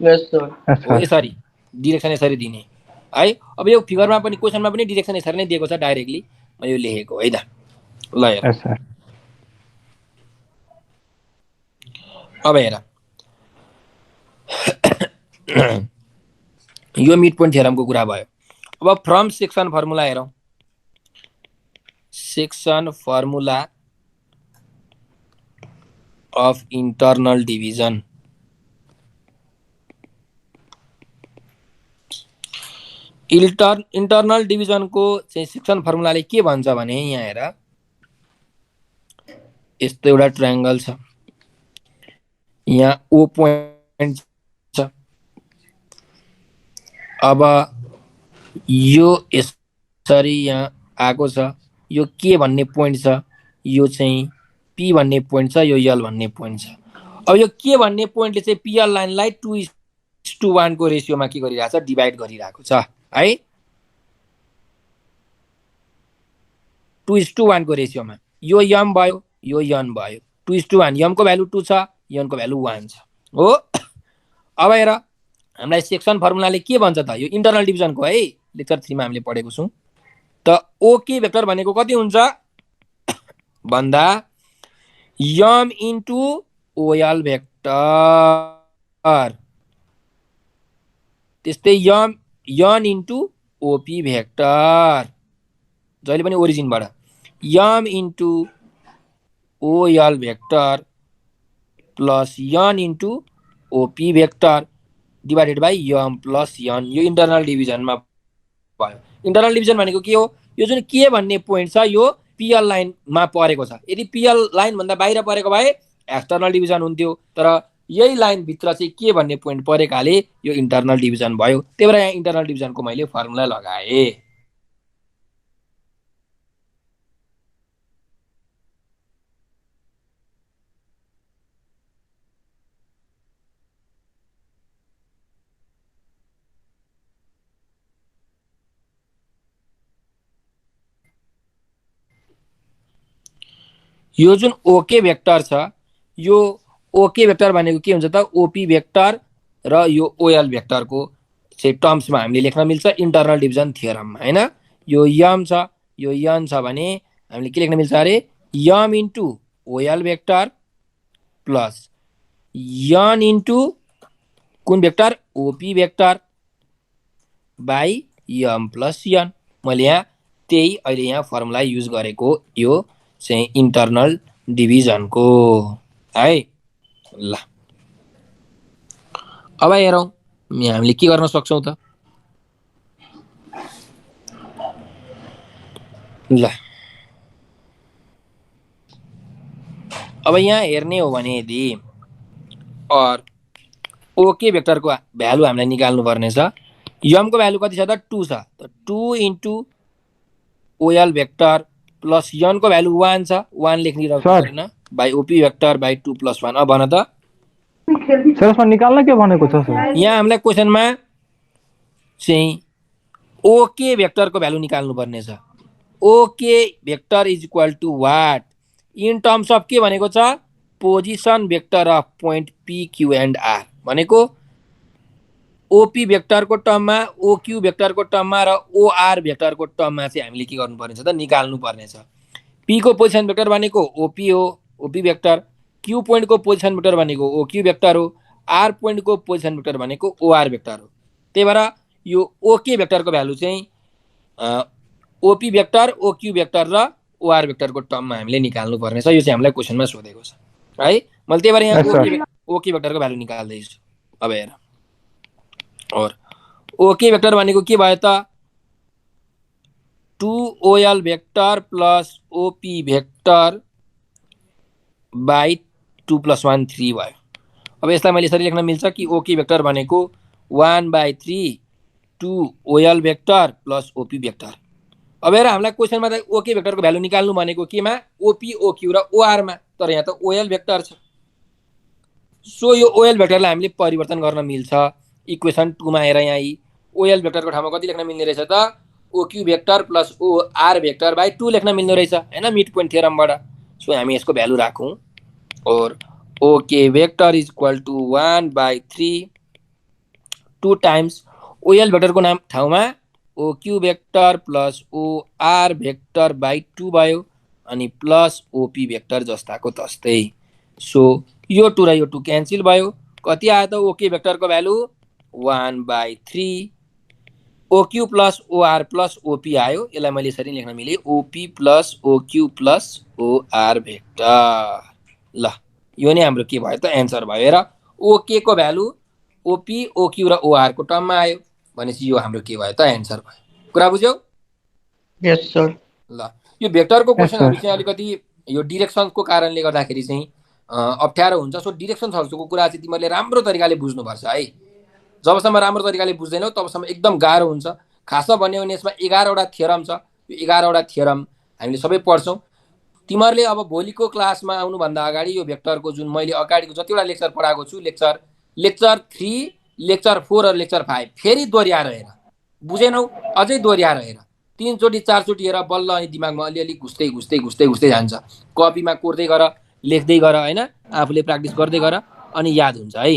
यस सर। यसरी डिरेक्सन यसरी दिने है। अब यो फिगरमा पनि क्वेसनमा पनि डिरेक्सन यसरी नै दिएको छ डाइरेक्टली मैले यो लेखेको है त। ल हेर यस सर। अब हेर यो मिड पोइन्ट थियोरमको कुरा भयो। अब फ्रम सेक्सन फर्मुला हेरौँ। Section formula of internal division. Internal डिभिजनको चाहिँ सेक्सन फर्मुलाले के भन्छ भने यहाँ हेर यस्तो एउटा ट्रायङ्गल छ, यहाँ ओ पोइन्ट छ। अब यो यसरी यहाँ आएको छ, यो के भन्ने पोइन्ट छ, यो चाहिँ पी भन्ने पोइन्ट छ, यो यल भन्ने पोइन्ट छ। अब यो के भन्ने पोइन्टले चाहिँ पिएल लाइनलाई 2:1 को रेसियोमा के गरिरहेको छ डिभाइड गरिरहेको छ है। 2:1 को रेसियोमा यो यम भयो यो यन भयो। 2:1 यम को भ्यालु 2 छ, यन को भ्यालु 1 छ हो। अब हेर हामीलाई सेक्सन फर्मुलाले के भन्छ त यो इन्टरनल डिभिजनको है लेक्चर 3 मा हामीले पढेको छौं त ओके भेक्टर भनेको कति हुन्छ भन्दा यम इन्टु ओएल भेक्टर त्यस्तै यन इन्टु ओपी भेक्टर जहिले पनि ओरिजिनबाट M into OL vector plus N into OP vector divided by M plus N. यो इन्टरनल डिभिजनमा भयो। इन्टरनल डिभिजन भनेको के हो? यो जुन के भन्ने पोइन्ट छ यो पिएल लाइनमा परेको छ। यदि पिएल लाइन भन्दा बाहिर परेको भए एक्सटर्नल डिभिजन हुन्थ्यो, तर यही लाइनभित्र चाहिँ के भन्ने पोइन्ट परेकाले यो इन्टरनल डिभिजन भयो। त्यही भएर यहाँ इन्टरनल डिभिजनको मैले फर्मुला लगाएँ। यो जुन ओके भेक्टर छ, यो ओके भेक्टर भनेको के हुन्छ त ओपी भेक्टर र यो ओएल भेक्टरको चाहिँ टर्म्समा हामीले लेख्न मिल्छ इन्टरनल डिभिजन थियरममा, हैन। यो यम छ, यो यन छ भने हामीले के लेख्न मिल्छ अरे यम into OL vector plus N into कुन vector OP vector by M plus यन। मैले यहाँ त्यही अहिले यहाँ फर्मुला युज गरेको यो चाहिँ इन्टरनल डिभिजनको है। ल अब हेरौँ हामीले के गर्न सक्छौँ त। ल अब यहाँ हेर्ने हो भने यदि और ओके भेक्टरको भ्यालु हामीलाई निकाल्नु पर्ने छ। यमको भ्यालु कति छ त 2 छ, त 2 इन्टु ओएल भेक्टर प्लस यनको भ्यालु 1 छ, 1 लेख्निरहेको छैन by OP vector by 2 plus 1। अब भन त सर यसमा निकाल्न के भनेको छ सर? यहाँ हामीलाई क्वेसनमा चाहिँ ओके भेक्टरको भ्यालु निकाल्नु पर्ने छ। OK vector is equal to what in terms of के भनेको छ position vector of point P Q and R भनेको ओपी भेक्टरको टर्ममा ओक्यू भेक्टरको टर्ममा र ओआर भेक्टरको टर्ममा चाहिँ हामीले के गर्नुपर्ने छ त निकाल्नु पर्ने छ। पी को पोजिसन भेक्टर भनेको ओपी हो, OP vector. Q पोइन्टको position vector भनेको ओक्यू भेक्टर हो, आर पोइन्टको पोजिसन भेक्टर भनेको ओआर भेक्टर हो। त्यही भएर यो ओके भेक्टरको भ्यालु चाहिँ ओपी भेक्टर ओक्यू भेक्टर र ओआर भेक्टरको टर्ममा हामीले निकाल्नु पर्ने छ। यो चाहिँ हामीलाई क्वेसनमा सोधेको छ है। मैले त्यही भएर यहाँ ओके भेक्टरको भ्यालु निकाल्दैछु। अब हेर और ओके भेक्टर भनेको के भयो त 2OL vector plus OP vector by 2 plus 1 3 भयो। अब यसलाई मैले यसरी लेख्न मिल्छ कि ओके भेक्टर भनेको 1/3 2OL vector plus OP vector. अब हेर हामीलाई क्वेसनमा त ओके भेक्टरको भ्यालु निकाल्नु भनेको केमा ओपी ओक्यू र ओआरमा, तर यहाँ त ओएल भेक्टर छ। सो यो ओएल भेक्टरलाई हामीले परिवर्तन गर्न मिल्छ। इक्वेसन 2 मा हेर यहाँ ओएल भेक्टरको ठाउँमा कति लेख्न मिल्ने रहेछ त OQ vector plus OR vector by 2 लेख्न मिल्ने रहेछ हैन मिड पोइन्ट थ्योरमबाट। सो हामी यसको भ्यालु राखौँ और OK vector is equal to 1/3 2 times OL भेक्टरको नाम ठाउँमा OQ vector plus OR vector by 2 भयो अनि प्लस ओपी भेक्टर जस्ताको तस्तै। सो यो 2 र यो 2 क्यान्सल भयो। कति आयो त ओके भेक्टरको value 1/3 OQ plus OR plus OP आयो। यसलाई मैले यसरी लेख्न मिले OP plus OQ plus OR vector. ल यो नै हाम्रो के भयो त एन्सर भयो। हेर ओके को भ्यालु ओपी ओक्यू र ओआर को टर्ममा आयो भनेपछि यो हाम्रो के भयो त एन्सर भयो। कुरा बुझ्यौ? Yes sir. ल यो भेक्टरको क्वेसनहरु चाहिँ अलिकति यो डिरेक्सनको कारणले गर्दाखेरि चाहिँ अप्ठ्यारो हुन्छ। सो डिरेक्सन्सहरुको कुरा चाहिँ तिमीले राम्रो तरिकाले बुझ्नुपर्छ है। जबसम्म राम्रो तरिकाले बुझ्दैनौ तबसम्म एकदम गाह्रो हुन्छ। खासमा भन्यो भने यसमा 11 वटा थ्योरम छ। यो 11 वटा थ्योरम हामीले सबै पढ्छौं। तिमीहरुले अब भोलिको क्लासमा आउनु भन्दा अगाडि यो भेक्टरको जुन मैले अगाडिको जतिवटा लेक्चर पढाएको छु लेक्चर 3 लेक्चर 4 र लेक्चर 5 फेरि दोहोर्याएर हेर। बुझेनौ? अझै दोहोर्याएर हेर। 3 चोटी 4 चोटी हेर बल्ल अनि दिमागमा अलिअलि घुस्दै जान्छ। कपीमा कोर्दै गर, लेख्दै गर हैन, आफूले प्र्याक्टिस गर्दै गर अनि याद हुन्छ है।